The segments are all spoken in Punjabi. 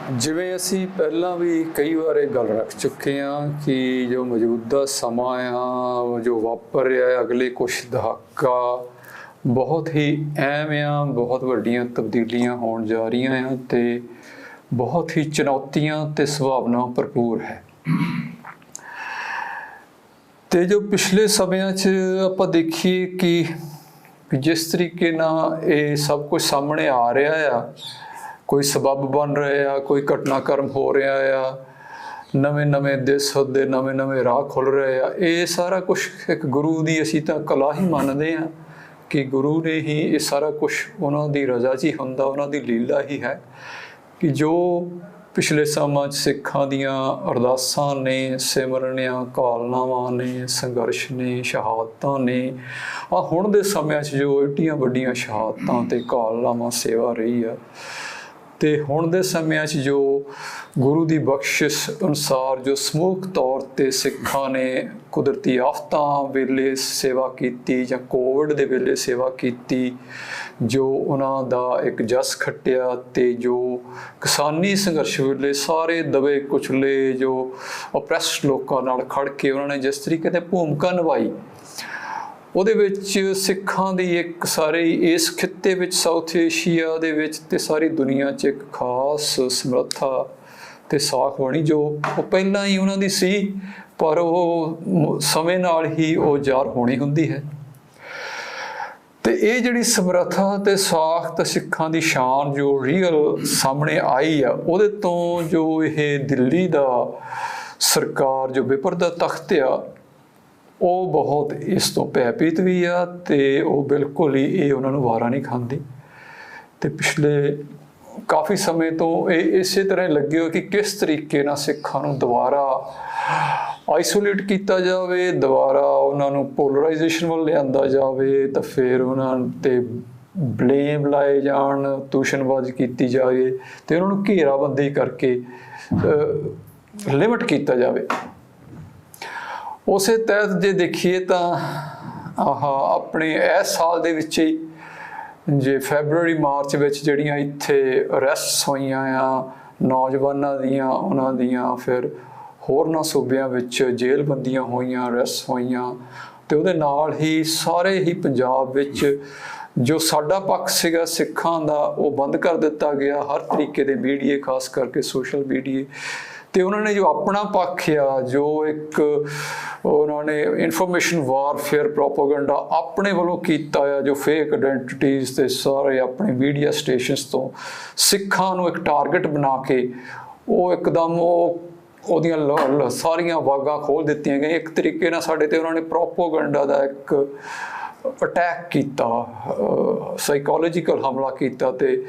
ਜਿਵੇਂ ਅਸੀਂ ਪਹਿਲਾਂ ਵੀ ਕਈ ਵਾਰ ਇਹ ਗੱਲ ਰੱਖ ਚੁੱਕੇ ਹਾਂ ਕਿ ਜੋ ਮੌਜੂਦਾ ਸਮਾਂ ਆ ਜੋ ਵਾਪਰ ਰਿਹਾ ਹੈ ਅਗਲੇ ਕੁਛ ਦਹਾਕਾ ਬਹੁਤ ਹੀ ਅਹਿਮ ਆ, ਬਹੁਤ ਵੱਡੀਆਂ ਤਬਦੀਲੀਆਂ ਹੋਣ ਜਾ ਰਹੀਆਂ ਆ ਅਤੇ ਬਹੁਤ ਹੀ ਚੁਣੌਤੀਆਂ ਅਤੇ ਸੰਭਾਵਨਾ ਭਰਪੂਰ ਹੈ। ਅਤੇ ਜੋ ਪਿਛਲੇ ਸਮਿਆਂ 'ਚ ਆਪਾਂ ਦੇਖੀਏ ਕਿ ਜਿਸ ਤਰੀਕੇ ਨਾਲ ਇਹ ਸਭ ਕੁਝ ਸਾਹਮਣੇ ਆ ਰਿਹਾ ਆ, ਕੋਈ ਸਬੱਬ ਬਣ ਰਹੇ ਆ, ਕੋਈ ਘਟਨਾਕ੍ਰਮ ਹੋ ਰਿਹਾ ਆ, ਨਵੇਂ ਦਿਸ ਦੇ ਨਵੇਂ ਰਾਹ ਖੁੱਲ੍ਹ ਰਹੇ ਆ, ਇਹ ਸਾਰਾ ਕੁਛ ਇੱਕ ਗੁਰੂ ਦੀ ਅਸੀਂ ਤਾਂ ਕਲਾ ਹੀ ਮੰਨਦੇ ਹਾਂ ਕਿ ਗੁਰੂ ਨੇ ਹੀ ਇਹ ਸਾਰਾ ਕੁਛ ਉਹਨਾਂ ਦੀ ਰਜ਼ਾ 'ਚ ਹੀ ਹੁੰਦਾ, ਉਹਨਾਂ ਦੀ ਲੀਲਾ ਹੀ ਹੈ ਕਿ ਜੋ ਪਿਛਲੇ ਸਮਾਂ 'ਚ ਸਿੱਖਾਂ ਦੀਆਂ ਅਰਦਾਸਾਂ ਨੇ, ਸਿਮਰਨਿਆਂ, ਕਾਲਨਾਵਾਂ ਨੇ, ਸੰਘਰਸ਼ ਨੇ, ਸ਼ਹਾਦਤਾਂ ਨੇ, ਹੁਣ ਦੇ ਸਮਿਆਂ 'ਚ ਜੋ ਏਡੀਆਂ ਵੱਡੀਆਂ ਸ਼ਹਾਦਤਾਂ ਅਤੇ ਕਾਲਨਾਵਾਂ ਸੇਵਾ ਰਹੀ ਆ, ਅਤੇ ਹੁਣ ਦੇ ਸਮਿਆਂ 'ਚ ਜੋ ਗੁਰੂ ਦੀ ਬਖਸ਼ਿਸ਼ ਅਨੁਸਾਰ ਜੋ ਸਮੂਹਕ ਤੌਰ 'ਤੇ ਸਿੱਖਾਂ ਨੇ ਕੁਦਰਤੀ ਆਫਤਾਂ ਵੇਲੇ ਸੇਵਾ ਕੀਤੀ ਜਾਂ ਕੋਵਿਡ ਦੇ ਵੇਲੇ ਸੇਵਾ ਕੀਤੀ, ਜੋ ਉਹਨਾਂ ਦਾ ਇੱਕ ਜਸ ਖੱਟਿਆ ਅਤੇ ਜੋ ਕਿਸਾਨੀ ਸੰਘਰਸ਼ ਵੇਲੇ ਸਾਰੇ ਦਬੇ ਕੁਚਲੇ ਜੋ ਓਪਰੈਸਡ ਲੋਕਾਂ ਨਾਲ ਖੜ੍ਹ ਕੇ ਉਹਨਾਂ ਨੇ ਜਿਸ ਤਰੀਕੇ ਦੀ ਭੂਮਿਕਾ ਨਿਭਾਈ, ਉਹਦੇ ਵਿੱਚ ਸਿੱਖਾਂ ਦੀ ਇੱਕ ਸਾਰੇ ਇਸ ਖਿੱਤੇ ਵਿੱਚ, ਸਾਊਥ ਏਸ਼ੀਆ ਦੇ ਵਿੱਚ ਅਤੇ ਸਾਰੀ ਦੁਨੀਆ 'ਚ ਇੱਕ ਖਾਸ ਸਮਰੱਥਾ ਅਤੇ ਸਾਖ ਬਣੀ ਜੋ ਉਹ ਪਹਿਲਾਂ ਹੀ ਉਹਨਾਂ ਦੀ ਸੀ, ਪਰ ਉਹ ਸਮੇਂ ਨਾਲ ਹੀ ਉਹ ਜ਼ਾਹਰ ਹੋਣੀ ਹੁੰਦੀ ਹੈ। ਅਤੇ ਇਹ ਜਿਹੜੀ ਸਮਰੱਥਾ ਅਤੇ ਸਾਖ ਤੇ ਸਿੱਖਾਂ ਦੀ ਸ਼ਾਨ ਜੋ ਰੀਅਲ ਸਾਹਮਣੇ ਆਈ ਆ, ਉਹਦੇ ਤੋਂ ਜੋ ਇਹ ਦਿੱਲੀ ਦਾ ਸਰਕਾਰ ਜੋ ਵਿਪਰ ਦਾ ਤਖਤ ਆ, ਉਹ ਬਹੁਤ ਇਸ ਤੋਂ ਭੈਭੀਤ ਵੀ ਆ ਅਤੇ ਉਹ ਬਿਲਕੁਲ ਹੀ ਇਹ ਉਹਨਾਂ ਨੂੰ ਵਾਰਾ ਨਹੀਂ ਖਾਂਦੀ। ਅਤੇ ਪਿਛਲੇ ਕਾਫੀ ਸਮੇਂ ਤੋਂ ਇਹ ਇਸੇ ਤਰ੍ਹਾਂ ਲੱਗੇ ਹੋ ਕਿ ਕਿਸ ਤਰੀਕੇ ਨਾਲ ਸਿੱਖਾਂ ਨੂੰ ਦੁਬਾਰਾ ਆਈਸੋਲੇਟ ਕੀਤਾ ਜਾਵੇ, ਦੁਬਾਰਾ ਉਹਨਾਂ ਨੂੰ ਪੋਲਰਾਈਜੇਸ਼ਨ ਵੱਲ ਲਿਆਂਦਾ ਜਾਵੇ, ਤਾਂ ਫਿਰ ਉਹਨਾਂ 'ਤੇ ਬਲੇਮ ਲਾਏ ਜਾਣ, ਦੂਸ਼ਣਬਾਜ਼ੀ ਕੀਤੀ ਜਾਵੇ ਅਤੇ ਉਹਨਾਂ ਨੂੰ ਘੇਰਾਬੰਦੀ ਕਰਕੇ ਲਿਮਿਟ ਕੀਤਾ ਜਾਵੇ। ਉਸੇ ਤਹਿਤ ਜੇ ਦੇਖੀਏ ਤਾਂ ਆਪਣੇ ਇਸ ਸਾਲ ਦੇ ਵਿੱਚ ਹੀ ਜੇ ਫੈਬਰਵਰੀ ਮਾਰਚ ਵਿੱਚ ਜਿਹੜੀਆਂ ਇੱਥੇ ਅਰੈਸਟਸ ਹੋਈਆਂ ਆ ਨੌਜਵਾਨਾਂ ਦੀਆਂ, ਉਹਨਾਂ ਦੀਆਂ ਫਿਰ ਹੋਰਨਾਂ ਸੂਬਿਆਂ ਵਿੱਚ ਜੇਲ੍ਹਬੰਦੀਆਂ ਹੋਈਆਂ, ਅਰੈਸਟ ਹੋਈਆਂ, ਅਤੇ ਉਹਦੇ ਨਾਲ ਹੀ ਸਾਰੇ ਹੀ ਪੰਜਾਬ ਵਿੱਚ ਜੋ ਸਾਡਾ ਪੱਖ ਸੀਗਾ ਸਿੱਖਾਂ ਦਾ ਉਹ ਬੰਦ ਕਰ ਦਿੱਤਾ ਗਿਆ, ਹਰ ਤਰੀਕੇ ਦੇ ਮੀਡੀਏ, ਖਾਸ ਕਰਕੇ ਸੋਸ਼ਲ ਮੀਡੀਏ, ਅਤੇ ਉਹਨਾਂ ਨੇ ਜੋ ਆਪਣਾ ਪੱਖ ਆ, ਜੋ ਇੱਕ ਉਹਨਾਂ ਨੇ ਇਨਫੋਰਮੇਸ਼ਨ ਵਾਰਫੇਅਰ ਪ੍ਰੋਪਾਗੈਂਡਾ ਆਪਣੇ ਵੱਲੋਂ ਕੀਤਾ ਆ, ਜੋ ਫੇਕ ਆਇਡੈਂਟੀਟੀਜ਼ ਅਤੇ ਸਾਰੇ ਆਪਣੇ ਮੀਡੀਆ ਸਟੇਸ਼ਨਸ ਤੋਂ ਸਿੱਖਾਂ ਨੂੰ ਇੱਕ ਟਾਰਗੇਟ ਬਣਾ ਕੇ ਉਹ ਇੱਕਦਮ ਉਹਦੀਆਂ ਸਾਰੀਆਂ ਵਾਗਾਂ ਖੋਲ੍ਹ ਦਿੱਤੀਆਂ ਗਈਆਂ। ਇੱਕ ਤਰੀਕੇ ਨਾਲ ਸਾਡੇ 'ਤੇ ਉਹਨਾਂ ਨੇ ਪ੍ਰੋਪਾਗੈਂਡਾ ਦਾ ਇੱਕ ਅਟੈਕ ਕੀਤਾ, ਸਾਈਕੋਲੋਜੀਕਲ ਹਮਲਾ ਕੀਤਾ, ਅਤੇ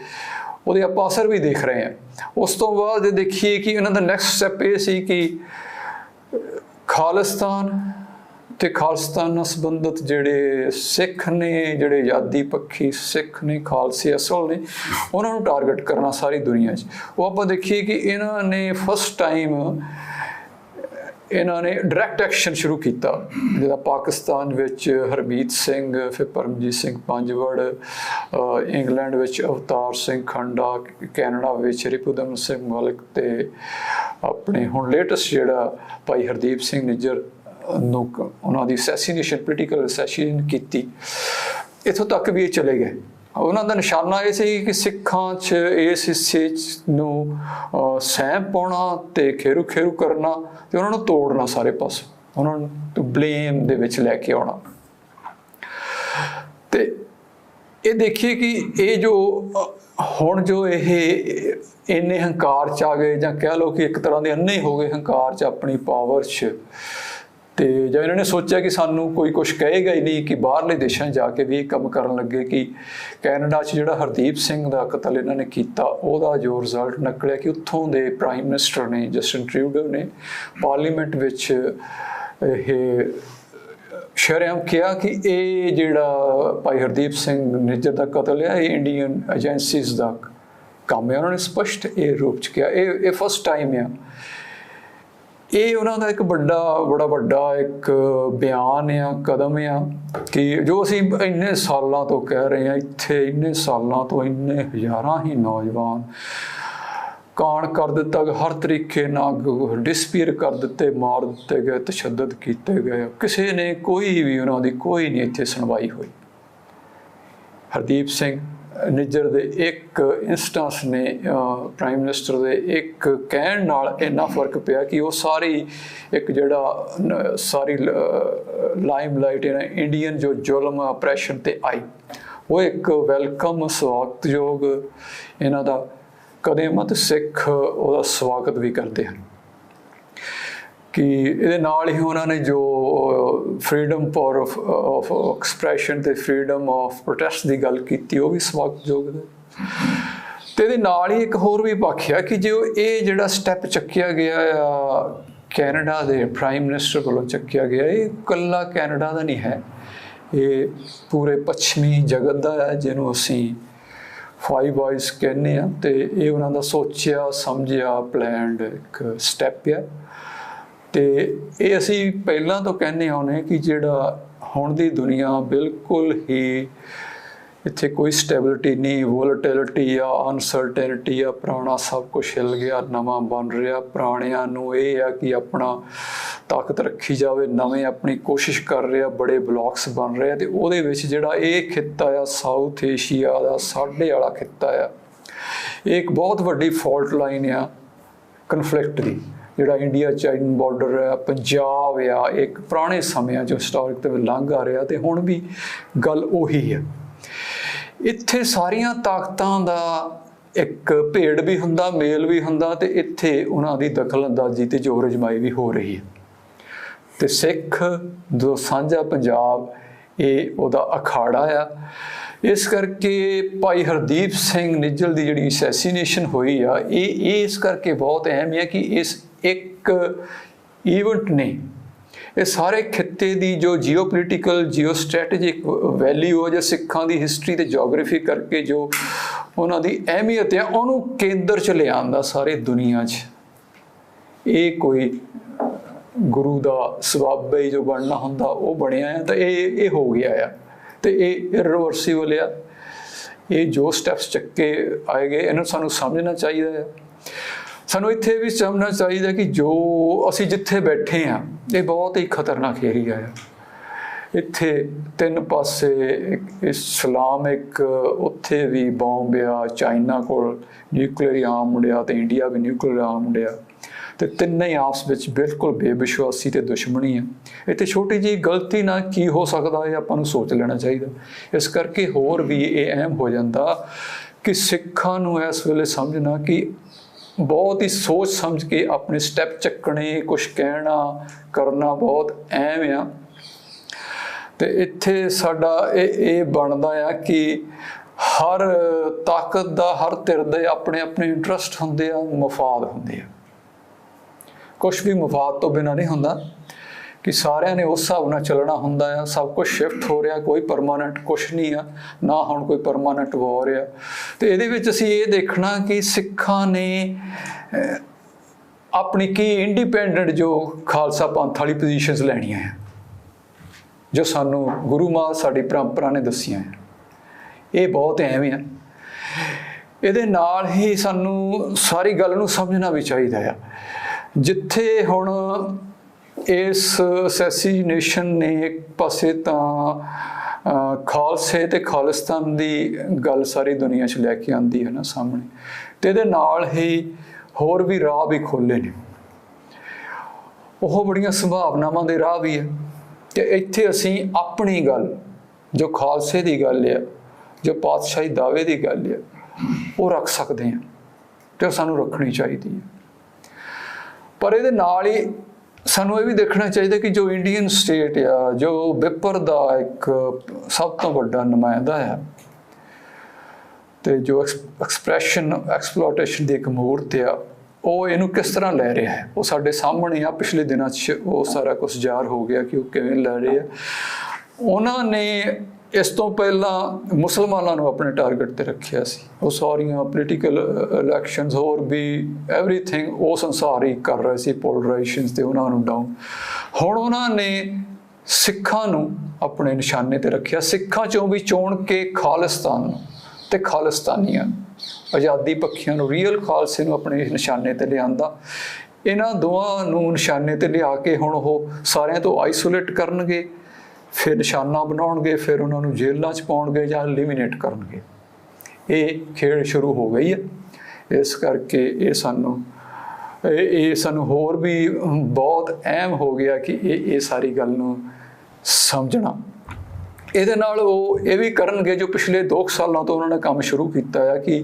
ਉਹਦੇ ਆਪਾਂ ਅਸਰ ਵੀ ਦੇਖ ਰਹੇ ਹਾਂ। ਉਸ ਤੋਂ ਬਾਅਦ ਜੇ ਦੇਖੀਏ ਕਿ ਇਹਨਾਂ ਦਾ ਨੈਕਸਟ ਸਟੈਪ ਇਹ ਸੀ ਕਿ ਖਾਲਿਸਤਾਨ ਅਤੇ ਖਾਲਿਸਤਾਨ ਨਾਲ ਸੰਬੰਧਿਤ ਜਿਹੜੇ ਸਿੱਖ ਨੇ, ਜਿਹੜੇ ਆਜ਼ਾਦੀ ਪੱਖੀ ਸਿੱਖ ਨੇ, ਖਾਲਸੇ ਅਸਲ ਨੇ, ਉਹਨਾਂ ਨੂੰ ਟਾਰਗੇਟ ਕਰਨਾ ਸਾਰੀ ਦੁਨੀਆ 'ਚ। ਉਹ ਆਪਾਂ ਦੇਖੀਏ ਕਿ ਇਹਨਾਂ ਨੇ ਫਸਟ ਟਾਈਮ ਇਹਨਾਂ ਨੇ ਡਾਇਰੈਕਟ ਐਕਸ਼ਨ ਸ਼ੁਰੂ ਕੀਤਾ, ਜਿੱਦਾਂ ਪਾਕਿਸਤਾਨ ਵਿੱਚ ਹਰਮੀਤ ਸਿੰਘ, ਫਿਰ ਪਰਮਜੀਤ ਸਿੰਘ ਪੰਜਵੜ, ਇੰਗਲੈਂਡ ਵਿੱਚ ਅਵਤਾਰ ਸਿੰਘ ਖੰਡਾ, ਕੈਨੇਡਾ ਵਿੱਚ ਰਿਪੁਦਮਨ ਸਿੰਘ ਮਲਿਕ, ਅਤੇ ਆਪਣੇ ਹੁਣ ਲੇਟੈਸਟ ਜਿਹੜਾ ਭਾਈ ਹਰਦੀਪ ਸਿੰਘ ਨਿੱਜਰ ਨੂੰ ਉਹਨਾਂ ਦੀ ਅਸੈਸੀਨੇਸ਼ਨ, ਪੋਲੀਟੀਕਲ ਅਸੈਸੀਨੇਸ਼ਨ ਕੀਤੀ, ਇੱਥੋਂ ਤੱਕ ਵੀ ਇਹ ਚਲੇ ਗਏ। ਉਹਨਾਂ ਦਾ ਨਿਸ਼ਾਨਾ ਇਹ ਸੀ ਕਿ ਸਿੱਖਾਂ 'ਚ ਇਸ ਹਿੱਸੇ ਨੂੰ ਸਹਿਮ ਪਾਉਣਾ ਅਤੇ ਖੇਰੂ ਕਰਨਾ ਅਤੇ ਉਹਨਾਂ ਨੂੰ ਤੋੜਨਾ ਸਾਰੇ ਪਾਸੇ, ਉਹਨਾਂ ਨੂੰ ਬਲੇਮ ਦੇ ਵਿੱਚ ਲੈ ਕੇ ਆਉਣਾ। ਅਤੇ ਇਹ ਦੇਖੀਏ ਕਿ ਇਹ ਜੋ ਹੁਣ ਜੋ ਇਹ ਇੰਨੇ ਹੰਕਾਰ 'ਚ ਆ ਗਏ, ਜਾਂ ਕਹਿ ਲਓ ਕਿ ਇੱਕ ਤਰ੍ਹਾਂ ਦੇ ਅੰਨੇ ਹੋ ਗਏ ਹੰਕਾਰ 'ਚ, ਆਪਣੀ ਪਾਵਰ 'ਚ, ਅਤੇ ਜਾਂ ਇਹਨਾਂ ਨੇ ਸੋਚਿਆ ਕਿ ਸਾਨੂੰ ਕੋਈ ਕੁਛ ਕਹੇਗਾ ਹੀ ਨਹੀਂ, ਕਿ ਬਾਹਰਲੇ ਦੇਸ਼ਾਂ 'ਚ ਜਾ ਕੇ ਵੀ ਇਹ ਕੰਮ ਕਰਨ ਲੱਗੇ ਕਿ ਕੈਨੇਡਾ 'ਚ ਜਿਹੜਾ ਹਰਦੀਪ ਸਿੰਘ ਦਾ ਕਤਲ ਇਹਨਾਂ ਨੇ ਕੀਤਾ, ਉਹਦਾ ਜੋ ਰਿਜ਼ਲਟ ਨਿਕਲਿਆ ਕਿ ਉੱਥੋਂ ਦੇ ਪ੍ਰਾਈਮ ਮਿਨਿਸਟਰ ਨੇ, ਜਸਟਿਨ ਟਰੂਡੋ ਨੇ ਪਾਰਲੀਮੈਂਟ ਵਿੱਚ ਇਹ ਸ਼ਰੇਆਮ ਕਿਹਾ ਕਿ ਇਹ ਜਿਹੜਾ ਭਾਈ ਹਰਦੀਪ ਸਿੰਘ ਨਿੱਜਰ ਦਾ ਕਤਲ ਹੈ, ਇਹ ਇੰਡੀਅਨ ਏਜੰਸੀਜ਼ ਦਾ ਕੰਮ ਹੈ। ਉਹਨਾਂ ਨੇ ਸਪਸ਼ਟ ਇਹ ਰੂਪ 'ਚ ਕਿਹਾ। ਇਹ ਫਸਟ ਟਾਈਮ ਆ। ਇਹ ਉਹਨਾਂ ਦਾ ਇੱਕ ਬੜਾ ਵੱਡਾ ਇੱਕ ਬਿਆਨ ਆ, ਕਦਮ ਆ ਕਿ ਜੋ ਅਸੀਂ ਇੰਨੇ ਸਾਲਾਂ ਤੋਂ ਕਹਿ ਰਹੇ ਹਾਂ, ਇੱਥੇ ਇੰਨੇ ਸਾਲਾਂ ਤੋਂ ਇੰਨੇ ਹਜ਼ਾਰਾਂ ਹੀ ਨੌਜਵਾਨ ਕਾਣ ਕਰ ਦਿੱਤਾ ਗਿਆ, ਹਰ ਤਰੀਕੇ ਨਾਲ ਡਿਸਪੀਅਰ ਕਰ ਦਿੱਤੇ, ਮਾਰ ਦਿੱਤੇ ਗਏ, ਤਸ਼ੱਦਦ ਕੀਤੇ ਗਏ। ਕਿਸੇ ਨੇ ਕੋਈ ਵੀ ਉਹਨਾਂ ਦੀ ਕੋਈ ਨਹੀਂ ਇੱਥੇ ਸੁਣਵਾਈ ਹੋਈ। ਹਰਦੀਪ ਸਿੰਘ ਨਿੱਜਰ ਦੇ ਇੱਕ ਇੰਸਟੈਂਸ ਨੇ ਪ੍ਰਾਈਮ ਮਿਨਿਸਟਰ ਦੇ ਇੱਕ ਕਹਿਣ ਨਾਲ ਇੰਨਾ ਫਰਕ ਪਿਆ ਕਿ ਉਹ ਸਾਰੀ ਇੱਕ ਜਿਹੜਾ ਸਾਰੀ ਲਾਈਮਲਾਈਟ ਇੰਡੀਅਨ ਜੋ ਜ਼ੁਲਮ ਆਪਰੇਸ਼ਨ 'ਤੇ ਆਈ, ਉਹ ਇੱਕ ਵੈਲਕਮ ਸਵਾਗਤਯੋਗ ਇਹਨਾਂ ਦਾ ਕਦਮ ਅਤੇ ਸਿੱਖ ਉਹਦਾ ਸਵਾਗਤ ਵੀ ਕਰਦੇ ਹਨ। ਕਿ ਇਹਦੇ ਨਾਲ ਹੀ ਉਹਨਾਂ ਨੇ ਜੋ ਫਰੀडम ਆਫ ਐਕਸਪ੍ਰੈਸ਼ਨ ਤੇ ਫਰੀडम ਆਫ ਪ੍ਰੋਟੈਸਟ ਦੀ ਗੱਲ ਕੀਤੀ, ਉਹ ਵੀ ਸਵਾਗਤਯੋਗ ਹੈ। ਤੇ ਇਹਦੇ ਨਾਲ ਹੀ ਇੱਕ ਹੋਰ ਵੀ ਪੱਖਿਆ ਕਿ ਜੋ ਇਹ ਜਿਹੜਾ ਸਟੈਪ ਚੱਕਿਆ ਗਿਆ ਆ ਕੈਨੇਡਾ ਦੇ ਪ੍ਰਾਈਮ ਮਿਨਿਸਟਰ ਵੱਲੋਂ ਚੱਕਿਆ ਗਿਆ, ਇਹ ਇਕੱਲਾ ਕੈਨੇਡਾ ਦਾ ਨਹੀਂ ਹੈ, ਇਹ ਪੂਰੇ ਪੱਛਮੀ ਜਗਤ ਦਾ ਹੈ, ਜਿਹਨੂੰ ਅਸੀਂ ਫਾਈਵ ਆਈਜ਼ ਕਹਿੰਦੇ ਹਾਂ। ਤੇ ਇਹ ਉਹਨਾਂ ਦਾ ਸੋਚਿਆ ਸਮਝਿਆ ਪਲੈਨਡ ਇੱਕ ਸਟੈਪ ਆ। ਤੇ ਇਹ ਅਸੀਂ ਪਹਿਲਾਂ ਤੋਂ ਕਹਿੰਦੇ ਆਉਂਦੇ ਕਿ ਜਿਹੜਾ ਹੁਣ ਦੀ ਦੁਨੀਆ ਬਿਲਕੁਲ ਹੀ ਇੱਥੇ ਕੋਈ ਸਟੈਬਿਲਿਟੀ ਨਹੀਂ, ਵੋਲਟਿਲਿਟੀ ਆ, ਅਨਸਰਟਨਟੀ ਆ, ਪੁਰਾਣਾ ਸਭ ਕੁਝ ਹਿੱਲ ਗਿਆ, ਨਵਾਂ ਬਣ ਰਿਹਾ। ਪੁਰਾਣਿਆਂ ਨੂੰ ਇਹ ਆ ਕਿ ਆਪਣਾ ਤਾਕਤ ਰੱਖੀ ਜਾਵੇ, ਨਵੇਂ ਆਪਣੀ ਕੋਸ਼ਿਸ਼ ਕਰ ਰਿਹਾ, ਬੜੇ ਬਲਾਕਸ ਬਣ ਰਹੇ। ਤੇ ਉਹਦੇ ਵਿੱਚ ਜਿਹੜਾ ਇਹ ਖਿੱਤਾ ਆ ਸਾਊਥ ਏਸ਼ੀਆ ਦਾ ਸਾਡੇ ਵਾਲਾ ਖਿੱਤਾ ਆ, ਇਹ ਇੱਕ ਬਹੁਤ ਵੱਡੀ ਫਾਲਟ ਲਾਈਨ ਆ ਕਨਫਲਿਕਟ ਦੀ। ਜਿਹੜਾ ਇੰਡੀਆ ਚਾਈਨਾ ਬਾਰਡਰ ਹੈ, ਪੰਜਾਬ ਆ, ਇੱਕ ਪੁਰਾਣੇ ਸਮਿਆਂ 'ਚੋਂ ਹਿਸਟੋਰਿਕ ਤੇ ਲੰਘ ਆ ਰਿਹਾ ਤੇ ਹੁਣ ਵੀ ਗੱਲ ਉਹੀ ਹੈ। ਇੱਥੇ ਸਾਰੀਆਂ ਤਾਕਤਾਂ ਦਾ ਇੱਕ ਭੇੜ ਵੀ ਹੁੰਦਾ, ਮੇਲ ਵੀ ਹੁੰਦਾ, ਤੇ ਇੱਥੇ ਉਹਨਾਂ ਦੀ ਦਖਲਅੰਦਾਜ਼ੀ ਤੇ ਜ਼ੋਰ ਅਜਮਾਈ ਵੀ ਹੋ ਰਹੀ ਹੈ। ਤੇ ਸਿੱਖ ਜੋ ਸਾਂਝਾ ਪੰਜਾਬ ਇਹ ਉਹਦਾ ਅਖਾੜਾ ਆ। ਇਸ ਕਰਕੇ ਭਾਈ ਹਰਦੀਪ ਸਿੰਘ ਨਿੱਜਰ ਦੀ ਜਿਹੜੀ ਅਸੈਸੀਨੇਸ਼ਨ ਹੋਈ ਆ, ਇਹ ਇਸ ਕਰਕੇ ਬਹੁਤ ਅਹਿਮ ਹੈ ਕਿ ਇਸ ਇੱਕ ਈਵੈਂਟ ਨੇ ਇਹ ਸਾਰੇ ਖਿੱਤੇ ਦੀ ਜੋ ਜੀਓਪੋਲੀਟੀਕਲ ਜੀਓ ਸਟ੍ਰੈਟੇਜਿਕ ਵੈਲਿਊ ਆ, ਜਾਂ ਸਿੱਖਾਂ ਦੀ ਹਿਸਟਰੀ ਤੇ ਜੀਓਗ੍ਰਾਫੀ ਕਰਕੇ ਜੋ ਉਹਨਾਂ ਦੀ ਅਹਿਮੀਅਤ ਹੈ, ਉਹਨੂੰ ਕੇਂਦਰ 'ਚ ਲਿਆਉਂਦਾ ਸਾਰੇ ਦੁਨੀਆ 'ਚ। ਇਹ ਕੋਈ ਗੁਰੂ ਦਾ ਸਵਾਬ ਹੀ ਜੋ ਬਣਨਾ ਹੁੰਦਾ ਉਹ ਬਣਿਆ ਆ, ਤਾਂ ਇਹ ਹੋ ਗਿਆ ਆ। ਤੇ ਇਹ ਇਰਰਿਵਰਸੀਬਲ ਆ। ਇਹ ਜੋ ਸਟੈਪਸ ਚੱਕੇ ਆਏ ਗਏ, ਇਹਨੂੰ ਸਾਨੂੰ ਸਮਝਣਾ ਚਾਹੀਦਾ ਹੈ। ਸਾਨੂੰ ਇੱਥੇ ਵੀ ਸਮਝਣਾ ਚਾਹੀਦਾ ਕਿ ਜੋ ਅਸੀਂ ਜਿੱਥੇ ਬੈਠੇ ਹਾਂ ਇਹ ਬਹੁਤ ਹੀ ਖਤਰਨਾਕ ਏਰੀਆ ਹੈ। ਇੱਥੇ ਤਿੰਨ ਪਾਸੇ ਇਸਲਾਮਿਕ, ਉੱਥੇ ਵੀ ਬੰਬ ਆ, ਚਾਈਨਾ ਕੋਲ ਨਿਊਕਲੀਅਰ ਆਰਮਡ ਆ, ਤੇ ਇੰਡੀਆ ਵੀ ਨਿਊਕਲੀਅਰ ਆਰਮਡ ਆ, ਤੇ ਤਿੰਨੇ ਆਪਸ ਵਿੱਚ ਬਿਲਕੁਲ ਬੇਵਿਸ਼ਵਾਸੀ ਤੇ ਦੁਸ਼ਮਣੀ ਆ। ਇੱਥੇ ਛੋਟੀ ਜਿਹੀ ਗਲਤੀ ਨਾਲ ਕੀ ਹੋ ਸਕਦਾ ਹੈ ਆਪਾਂ ਨੂੰ ਸੋਚ ਲੈਣਾ ਚਾਹੀਦਾ। ਇਸ ਕਰਕੇ ਹੋਰ ਵੀ ਇਹ ਅਹਿਮ ਹੋ ਜਾਂਦਾ ਕਿ ਸਿੱਖਾਂ ਨੂੰ ਇਸ ਵੇਲੇ ਸਮਝਣਾ ਕਿ ਬਹੁਤ ਹੀ ਸੋਚ ਸਮਝ ਕੇ ਆਪਣੇ ਸਟੈਪ ਚੱਕਣੇ, ਕੁਛ ਕਹਿਣਾ ਕਰਨਾ ਬਹੁਤ ਅਹਿਮ ਆ। ਤੇ ਇੱਥੇ ਸਾਡਾ ਇਹ ਬਣਦਾ ਆ ਕਿ ਹਰ ਤਾਕਤ ਦਾ, ਹਰ ਧਿਰ ਦੇ ਆਪਣੇ ਆਪਣੇ ਇੰਟਰਸਟ ਹੁੰਦੇ ਆ, ਮਫਾਦ ਹੁੰਦੇ ਆ। ਕੁਛ ਵੀ ਮਫਾਦ ਤੋਂ ਬਿਨਾਂ ਨਹੀਂ ਹੁੰਦਾ ਕਿ ਸਾਰਿਆਂ ਨੇ ਉਸ ਹਿਸਾਬ ਨਾਲ ਚੱਲਣਾ ਹੁੰਦਾ ਆ। ਸਭ ਕੁਛ ਸ਼ਿਫਟ ਹੋ ਰਿਹਾ, ਕੋਈ ਪਰਮਾਨੈਂਟ ਕੁਛ ਨਹੀਂ ਆ, ਨਾ ਹੁਣ ਕੋਈ ਪਰਮਾਨੈਂਟ ਵਾਰ ਆ। ਤੇ ਇਹਦੇ ਵਿੱਚ ਅਸੀਂ ਇਹ ਦੇਖਣਾ ਕਿ ਸਿੱਖਾਂ ਨੇ ਆਪਣੀ ਕੀ ਇੰਡੀਪੈਂਡੈਂਟ ਜੋ ਖਾਲਸਾ ਪੰਥ ਵਾਲੀ ਪੋਜੀਸ਼ਨਸ ਲੈਣੀਆਂ ਆ, ਜੋ ਸਾਨੂੰ ਗੁਰੂ ਮਾਂ ਸਾਡੀ ਪਰੰਪਰਾ ਨੇ ਦੱਸੀਆਂ ਆ। ਇਹ ਬਹੁਤ ਐਵੇਂ ਆ। ਇਹਦੇ ਨਾਲ ਹੀ ਸਾਨੂੰ ਸਾਰੀ ਗੱਲ ਨੂੰ ਸਮਝਣਾ ਵੀ ਚਾਹੀਦਾ ਆ। ਜਿੱਥੇ ਹੁਣ ਇਸ ਅਸੈਸੀਨੇਸ਼ਨ ਨੇ ਇੱਕ ਪਾਸੇ ਤਾਂ ਖਾਲਸੇ ਤੇ ਖਾਲਿਸਤਾਨ ਦੀ ਗੱਲ ਸਾਰੀ ਦੁਨੀਆ 'ਚ ਲੈ ਕੇ ਆਉਂਦੀ ਹੈ ਨਾ ਸਾਹਮਣੇ, ਤੇ ਇਹਦੇ ਨਾਲ ਹੀ ਹੋਰ ਵੀ ਰਾਹ ਵੀ ਖੋਲ੍ਹੇ ਨੇ, ਉਹ ਬੜੀਆਂ ਸੰਭਾਵਨਾਵਾਂ ਦੇ ਰਾਹ ਵੀ ਹੈ। ਤੇ ਇੱਥੇ ਅਸੀਂ ਆਪਣੀ ਗੱਲ ਜੋ ਖਾਲਸੇ ਦੀ ਗੱਲ ਆ, ਜੋ ਪਾਤਸ਼ਾਹੀ ਦਾਅਵੇ ਦੀ ਗੱਲ ਆ, ਉਹ ਰੱਖ ਸਕਦੇ ਹਾਂ, ਤੇ ਉਹ ਸਾਨੂੰ ਰੱਖਣੀ ਚਾਹੀਦੀ ਹੈ। ਪਰ ਇਹਦੇ ਨਾਲ ਹੀ ਸਾਨੂੰ ਇਹ ਵੀ ਦੇਖਣਾ ਚਾਹੀਦਾ ਕਿ ਜੋ ਇੰਡੀਅਨ ਸਟੇਟ ਆ, ਜੋ ਵਿਪਰ ਦਾ ਇੱਕ ਸਭ ਤੋਂ ਵੱਡਾ ਨੁਮਾਇੰਦਾ ਆ, ਤੇ ਜੋ ਐਕਸਪਲੋਟੇਸ਼ਨ ਦੀ ਇੱਕ ਮੂਰਤ ਆ, ਉਹ ਇਹਨੂੰ ਕਿਸ ਤਰ੍ਹਾਂ ਲੈ ਰਿਹਾ ਹੈ, ਉਹ ਸਾਡੇ ਸਾਹਮਣੇ ਆ। ਪਿਛਲੇ ਦਿਨਾਂ 'ਚ ਉਹ ਸਾਰਾ ਕੁਝ ਜ਼ਾਹਰ ਹੋ ਗਿਆ ਕਿ ਉਹ ਕਿਵੇਂ ਲੈ ਰਹੇ ਆ। ਉਹਨਾਂ ਨੇ ਇਸ ਤੋਂ ਪਹਿਲਾਂ ਮੁਸਲਮਾਨਾਂ ਨੂੰ ਆਪਣੇ ਟਾਰਗੇਟ ਤੇ ਰੱਖਿਆ ਸੀ। ਉਹ ਸਾਰੀਆਂ ਪੋਲੀਟੀਕਲ ਇਲੈਕਸ਼ਨਸ, ਹੋਰ ਵੀ ਐਵਰੀਥਿੰਗ ਉਹ ਸੰਸਾਰ ਹੀ ਕਰ ਰਹੇ ਸੀ, ਪੋਲਰਾਈਜੇਸ਼ਨਸ ਤੇ ਉਹਨਾਂ ਨੂੰ ਡਾਊਨ। ਹੁਣ ਉਹਨਾਂ ਨੇ ਸਿੱਖਾਂ ਨੂੰ ਆਪਣੇ ਨਿਸ਼ਾਨੇ ਤੇ ਰੱਖਿਆ, ਸਿੱਖਾਂ ਚੋਂ ਵੀ ਚੁਣ ਕੇ ਖਾਲਿਸਤਾਨ ਨੂੰ ਤੇ ਖਾਲਿਸਤਾਨੀਆਂ आज़ादी पक्षियों नूं रीयल खालसे नूं अपने निशाने ते लिआंदा। इन्हां दोवां नूं निशाने ते लिआ के हुण ओह सारिਆਂ तो आइसोलेट करनगे, फिर निशाना बनाउणगे, फिर उन्हां नूं जेलां 'च पाउणगे जां एलिमीनेट करनगे। ये खेड शुरू हो गई है। इस करके ये सानूं होर भी बहुत अहम हो गया कि ये सारी गल नूं समझना। ਇਹਦੇ ਨਾਲ ਉਹ ਇਹ ਵੀ ਕਰਨਗੇ जो पिछले 2 ਸਾਲਾਂ ਤੋਂ ਉਹਨਾਂ ਨੇ ਕੰਮ ਸ਼ੁਰੂ ਕੀਤਾ ਹੈ ਕਿ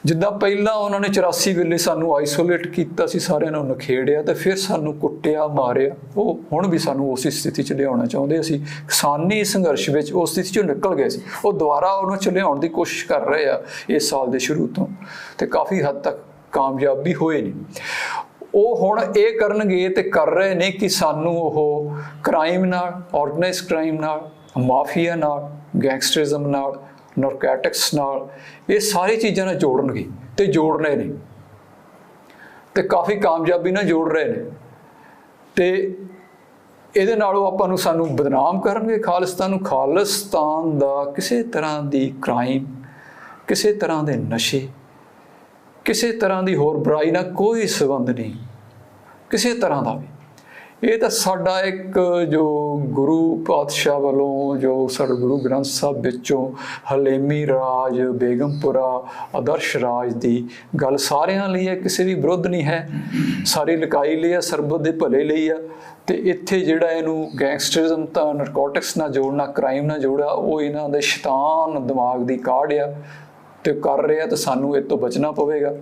ਜਿੱਦਾਂ ਪਹਿਲਾਂ ਉਹਨਾਂ ਨੇ 84 ਵੇਲੇ ਸਾਨੂੰ ਆਈਸੋਲੇਟ ਕੀਤਾ ਸੀ, ਸਾਰਿਆਂ ਨੂੰ ਨਖੇੜਿਆ ਤੇ ਫਿਰ ਸਾਨੂੰ ਕੁੱਟਿਆ ਮਾਰਿਆ, ਉਹ ਹੁਣ ਵੀ ਸਾਨੂੰ ਉਸੇ ਸਥਿਤੀ 'ਚ ਲਿਆਉਣਾ ਚਾਹੁੰਦੇ। ਅਸੀਂ ਕਿਸਾਨੀ ਸੰਘਰਸ਼ ਵਿੱਚ ਉਸ ਸਥਿਤੀ 'ਚੋਂ ਨਿਕਲ ਗਏ ਸੀ, ਉਹ ਦੁਬਾਰਾ ਉਹਨੂੰ 'ਚ ਲਿਆਉਣ ਦੀ ਕੋਸ਼ਿਸ਼ ਕਰ ਰਹੇ ਆ ਇਸ ਸਾਲ ਦੇ ਸ਼ੁਰੂ ਤੋਂ, ਤੇ ਕਾਫੀ ਹੱਦ ਤੱਕ ਕਾਮਯਾਬ ਵੀ ਹੋਏ ਨੇ। ਉਹ ਹੁਣ ਇਹ ਕਰਨਗੇ ਤੇ ਕਰ ਰਹੇ ਨੇ ਕਿ ਸਾਨੂੰ ਉਹ ਕ੍ਰਾਈਮ ਨਾਲ, ਆਰਗੇਨਾਈਜ਼ਡ ਕ੍ਰਾਈਮ ਨਾਲ, ਮਾਫੀਆ ਨਾਲ, ਗੈਂਗਸਟਰਿਜ਼ਮ ਨਾਲ, ਨਾਰਕੋਟਿਕਸ ਨਾਲ, ਇਹ ਸਾਰੀ ਚੀਜ਼ਾਂ ਨਾਲ ਜੋੜਨਗੇ ਤੇ ਜੋੜ ਰਹੇ ਨੇ ਤੇ ਕਾਫੀ ਕਾਮਯਾਬੀ ਨਾਲ ਜੋੜ ਰਹੇ ਨੇ। ਤੇ ਇਹਦੇ ਨਾਲੋਂ ਆਪਾਂ ਨੂੰ ਸਾਨੂੰ ਬਦਨਾਮ ਕਰਨਗੇ ਖਾਲਿਸਤਾਨ ਨੂੰ। ਖਾਲਿਸਤਾਨ ਦਾ ਕਿਸੇ ਤਰ੍ਹਾਂ ਦੀ ਕ੍ਰਾਈਮ, ਕਿਸੇ ਤਰ੍ਹਾਂ ਦੇ ਨਸ਼ੇ, ਕਿਸੇ ਤਰ੍ਹਾਂ ਦੀ ਹੋਰ ਬੁਰਾਈ ਨਾਲ ਕੋਈ ਸੰਬੰਧ ਨਹੀਂ, ਕਿਸੇ ਤਰ੍ਹਾਂ ਦਾ ਵੀ। ਇਹ ਤਾਂ ਸਾਡਾ ਇੱਕ ਜੋ ਗੁਰੂ ਪਾਤਸ਼ਾਹ ਵੱਲੋਂ ਜੋ ਸਾਡੇ ਗੁਰੂ ਗ੍ਰੰਥ ਸਾਹਿਬ ਵਿੱਚੋਂ ਹਲੇਮੀ ਰਾਜ, ਬੇਗਮਪੁਰਾ, ਆਦਰਸ਼ ਰਾਜ ਦੀ ਗੱਲ ਸਾਰਿਆਂ ਲਈ ਹੈ, ਕਿਸੇ ਵੀ ਵਿਰੁੱਧ ਨਹੀਂ ਹੈ, ਸਾਰੀ ਲਕਾਈ ਲਈ ਹੈ, ਸਰਬਤ ਦੇ ਭਲੇ ਲਈ ਆ। ਤੇ ਇੱਥੇ ਜਿਹੜਾ ਇਹਨੂੰ ਗੈਂਗਸਟਰਿਜ਼ਮ ਤਾਂ ਨਾਰਕੋਟਿਕਸ ਨਾਲ ਜੋੜਨਾ, ਕ੍ਰਾਈਮ ਨਾਲ ਜੋੜਿਆ, ਉਹ ਇਹਨਾਂ ਦੇ ਸ਼ੈਤਾਨ ਦਿਮਾਗ ਦੀ ਕਾਢ ਆ ਤੇ ਕਰ ਰਹੇ ਆ, ਤੇ ਸਾਨੂੰ ਇਹ ਤੋਂ ਬਚਣਾ ਪਵੇਗਾ।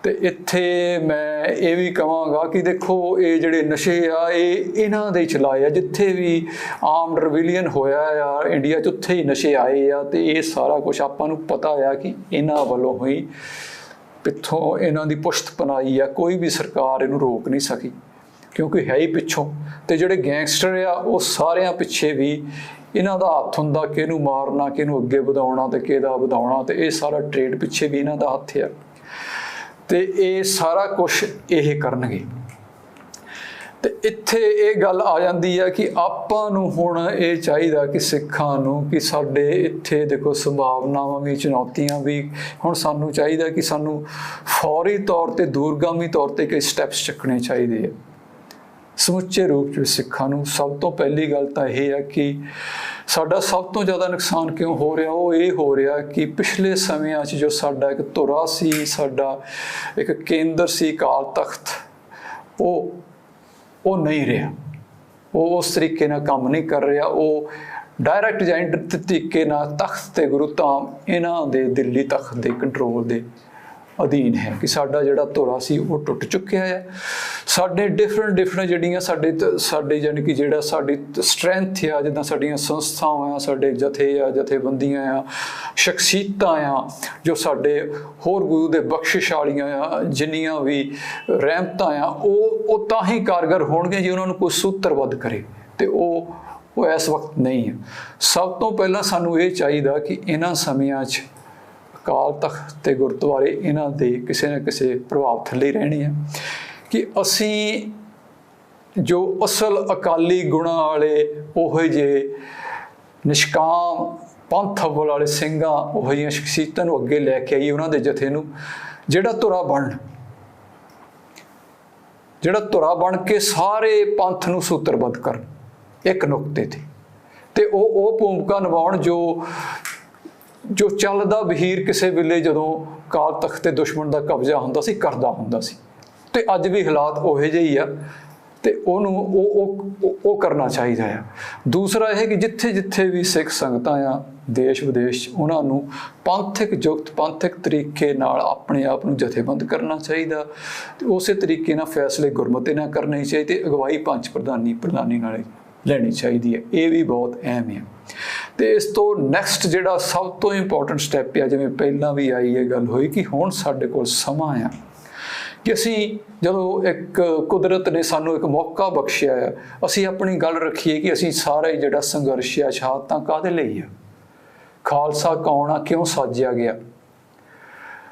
ਤੇ ਇੱਥੇ ਮੈਂ ਇਹ ਵੀ ਕਹਾਂਗਾ ਕਿ ਦੇਖੋ ਇਹ ਜਿਹੜੇ ਨਸ਼ੇ ਆ ਇਹ ਇਹਨਾਂ ਦੇ ਚਲਾਏ ਆ, ਜਿੱਥੇ ਵੀ ਆਰਮਡ ਰਿਵੀਲੀਅਨ ਹੋਇਆ ਆ ਇੰਡੀਆ 'ਚ ਉੱਥੇ ਹੀ ਨਸ਼ੇ ਆਏ ਆ। ਤੇ ਇਹ ਸਾਰਾ ਕੁਛ ਆਪਾਂ ਨੂੰ ਪਤਾ ਆ ਕਿ ਇਹਨਾਂ ਵੱਲੋਂ ਹੀ ਪਿੱਛੋਂ ਇਹਨਾਂ ਦੀ ਪੁਸ਼ਤ ਪਨਾਈ ਆ, ਕੋਈ ਵੀ ਸਰਕਾਰ ਇਹਨੂੰ ਰੋਕ ਨਹੀਂ ਸਕੀ ਕਿਉਂਕਿ ਹੈ ਹੀ ਪਿੱਛੋਂ। ਤੇ ਜਿਹੜੇ ਗੈਂਗਸਟਰ ਆ ਉਹ ਸਾਰਿਆਂ ਪਿੱਛੇ ਵੀ ਇਹਨਾਂ ਦਾ ਹੱਥ ਹੁੰਦਾ, ਕਿਹਨੂੰ ਮਾਰਨਾ, ਕਿਹਨੂੰ ਅੱਗੇ ਵਧਾਉਣਾ ਤੇ ਕਿਹਦਾ ਵਧਾਉਣਾ, ਤੇ ਇਹ ਸਾਰਾ ਟ੍ਰੇਡ ਪਿੱਛੇ ਵੀ ਇਹਨਾਂ ਦਾ ਹੱਥ ਆ। ਤੇ ਇਹ ਸਾਰਾ ਕੁਛ ਇਹ ਕਰਨਗੇ। ਤੇ ਇੱਥੇ ਇਹ ਗੱਲ ਆ ਜਾਂਦੀ ਹੈ ਕਿ ਆਪਾਂ ਨੂੰ ਹੁਣ ਇਹ ਚਾਹੀਦਾ ਕਿ ਸਿੱਖਾਂ ਨੂੰ ਕਿ ਸਾਡੇ ਇੱਥੇ ਦੇਖੋ ਸੰਭਾਵਨਾਵਾਂ ਵੀ, ਚੁਣੌਤੀਆਂ ਵੀ, ਹੁਣ ਸਾਨੂੰ ਚਾਹੀਦਾ ਕਿ ਸਾਨੂੰ ਫੌਰੀ ਤੌਰ ਤੇ, ਦੂਰਗਾਮੀ ਤੌਰ ਤੇ ਕਈ ਸਟੈਪਸ ਚੱਕਣੇ ਚਾਹੀਦੇ ਆ ਸਮੁੱਚੇ ਰੂਪ 'ਚ ਸਿੱਖਾਂ ਨੂੰ। ਸਭ ਤੋਂ ਪਹਿਲੀ ਗੱਲ ਤਾਂ ਇਹ ਹੈ ਕਿ ਸਾਡਾ ਸਭ ਤੋਂ ਜ਼ਿਆਦਾ ਨੁਕਸਾਨ ਕਿਉਂ ਹੋ ਰਿਹਾ, ਉਹ ਇਹ ਹੋ ਰਿਹਾ ਕਿ ਪਿਛਲੇ ਸਮਿਆਂ 'ਚ ਜੋ ਸਾਡਾ ਇੱਕ ਧੁਰਾ ਸੀ, ਸਾਡਾ ਇੱਕ ਕੇਂਦਰ ਸੀ ਅਕਾਲ ਤਖਤ, ਉਹ ਨਹੀਂ ਰਿਹਾ, ਉਹ ਉਸ ਤਰੀਕੇ ਨਾਲ ਕੰਮ ਨਹੀਂ ਕਰ ਰਿਹਾ। ਉਹ ਡਾਇਰੈਕਟ ਜਾਂ ਇਨਡਾਇਰੈਕਟ ਤਰੀਕੇ ਨਾਲ ਤਖਤ ਤੇ ਗੁਰੂ ਧਾਮ ਇਹਨਾਂ ਦੇ ਦਿੱਲੀ ਤਖਤ ਦੇ ਕੰਟਰੋਲ ਦੇ ਅਧੀਨ ਹੈ ਕਿ ਸਾਡਾ ਜਿਹੜਾ ਧੁਰਾ ਸੀ ਉਹ ਟੁੱਟ ਚੁੱਕਿਆ ਹੈ। ਸਾਡੇ ਡਿਫਰੈਂਟ ਜਿਹੜੀਆਂ ਸਾਡੇ ਯਾਨੀ ਕਿ ਜਿਹੜਾ ਸਾਡੀ ਸਟਰੈਂਥ ਆ, ਜਿੱਦਾਂ ਸਾਡੀਆਂ ਸੰਸਥਾਵਾਂ ਆ, ਸਾਡੇ ਜਥੇ ਆ, ਜਥੇਬੰਦੀਆਂ ਆ, ਸ਼ਖਸੀਅਤਾਂ ਆ, ਜੋ ਸਾਡੇ ਹੋਰ ਗੁਰੂ ਦੇ ਬਖਸ਼ਿਸ਼ ਵਾਲੀਆਂ ਆ, ਜਿੰਨੀਆਂ ਵੀ ਰਹਿਮਤਾਂ ਆ, ਉਹ ਤਾਂ ਹੀ ਕਾਰਗਰ ਹੋਣਗੇ ਜੇ ਉਹਨਾਂ ਨੂੰ ਕੋਈ ਸੂਤਰਬੱਧ ਕਰੇ। ਤੇ ਉਹ ਇਸ ਵਕਤ ਨਹੀਂ ਹੈ। ਸਭ ਤੋਂ ਪਹਿਲਾਂ ਸਾਨੂੰ ਇਹ ਚਾਹੀਦਾ ਕਿ ਇਹਨਾਂ ਸਮਿਆਂ 'ਚ ਅਕਾਲ ਤਖਤ ਤੇ ਗੁਰਦੁਆਰੇ ਇਹਨਾਂ ਦੇ ਕਿਸੇ ਨਾ ਕਿਸੇ ਪ੍ਰਭਾਵ ਥੱਲੇ ਰਹਿਣੇ ਆ ਕਿ ਅਸੀਂ ਜੋ ਅਸਲ ਅਕਾਲੀ ਗੁਣਾਂ ਵਾਲੇ, ਉਹੋ ਜਿਹੇ ਨਿਸ਼ਕਾਮ ਪੰਥ ਵਾਲੇ ਸਿੰਘਾਂ, ਉਹੋ ਜਿਹੀਆਂ ਸ਼ਖਸੀਅਤਾਂ ਨੂੰ ਅੱਗੇ ਲੈ ਕੇ ਆਈਏ, ਉਹਨਾਂ ਦੇ ਜਥੇ ਨੂੰ ਜਿਹੜਾ ਧੁਰਾ ਬਣ ਕੇ ਸਾਰੇ ਪੰਥ ਨੂੰ ਸੂਤਰਬੱਧ ਕਰਨ ਇੱਕ ਨੁਕਤੇ ਤੇ ਉਹ ਭੂਮਿਕਾ ਨਿਭਾਉਣ ਜੋ ਚੱਲਦਾ ਵਹੀਰ ਕਿਸੇ ਵੇਲੇ ਜਦੋਂ ਅਕਾਲ ਤਖਤ ਤੇ ਦੁਸ਼ਮਣ ਦਾ ਕਬਜ਼ਾ ਹੁੰਦਾ ਸੀ, ਕਰਦਾ ਹੁੰਦਾ ਸੀ। ਤੇ ਅੱਜ ਵੀ ਹਾਲਾਤ ਉਹੋ ਜਿਹੇ ਹੀ ਆ ਤੇ ਉਹਨੂੰ ਉਹ ਕਰਨਾ ਚਾਹੀਦਾ ਆ। ਦੂਸਰਾ ਇਹ ਕਿ ਜਿੱਥੇ ਵੀ ਸਿੱਖ ਸੰਗਤਾਂ ਆ ਦੇਸ਼ ਵਿਦੇਸ਼ 'ਚ, ਉਹਨਾਂ ਨੂੰ ਪੰਥਕ ਤਰੀਕੇ ਨਾਲ ਆਪਣੇ ਆਪ ਨੂੰ ਜਥੇਬੰਦ ਕਰਨਾ ਚਾਹੀਦਾ ਤੇ ਉਸੇ ਤਰੀਕੇ ਨਾਲ ਫੈਸਲੇ ਗੁਰਮਤਿ ਨਾਲ ਕਰਨੇ ਚਾਹੀਦੇ, ਅਗਵਾਈ ਪੰਚ ਪ੍ਰਧਾਨੀ ਨਾਲ ਲੈਣੀ ਚਾਹੀਦੀ ਹੈ। ਇਹ ਵੀ ਬਹੁਤ ਅਹਿਮ ਹੈ। ਤੇ ਇਸ ਤੋਂ ਨੈਕਸਟ ਜਿਹੜਾ ਸਭ ਤੋਂ ਇੰਪੋਰਟੈਂਟ ਸਟੈਪ ਆ, ਜਿਵੇਂ ਪਹਿਲਾਂ ਵੀ ਆਈ ਇਹ ਗੱਲ ਹੋਈ ਕਿ ਹੁਣ ਸਾਡੇ ਕੋਲ ਸਮਾਂ ਆ ਕਿ ਅਸੀਂ ਜਦੋਂ ਇੱਕ ਕੁਦਰਤ ਨੇ ਸਾਨੂੰ ਇੱਕ ਮੌਕਾ ਬਖਸ਼ਿਆ ਆ, ਅਸੀਂ ਆਪਣੀ ਗੱਲ ਰੱਖੀਏ ਕਿ ਅਸੀਂ ਸਾਰਾ ਹੀ ਜਿਹੜਾ ਸੰਘਰਸ਼ ਆ, ਸ਼ਹਾਦਤਾਂ ਕਾਹਦੇ ਲਈ ਆ, ਖਾਲਸਾ ਕੌਣ ਆ, ਕਿਉਂ ਸਾਜਿਆ ਗਿਆ,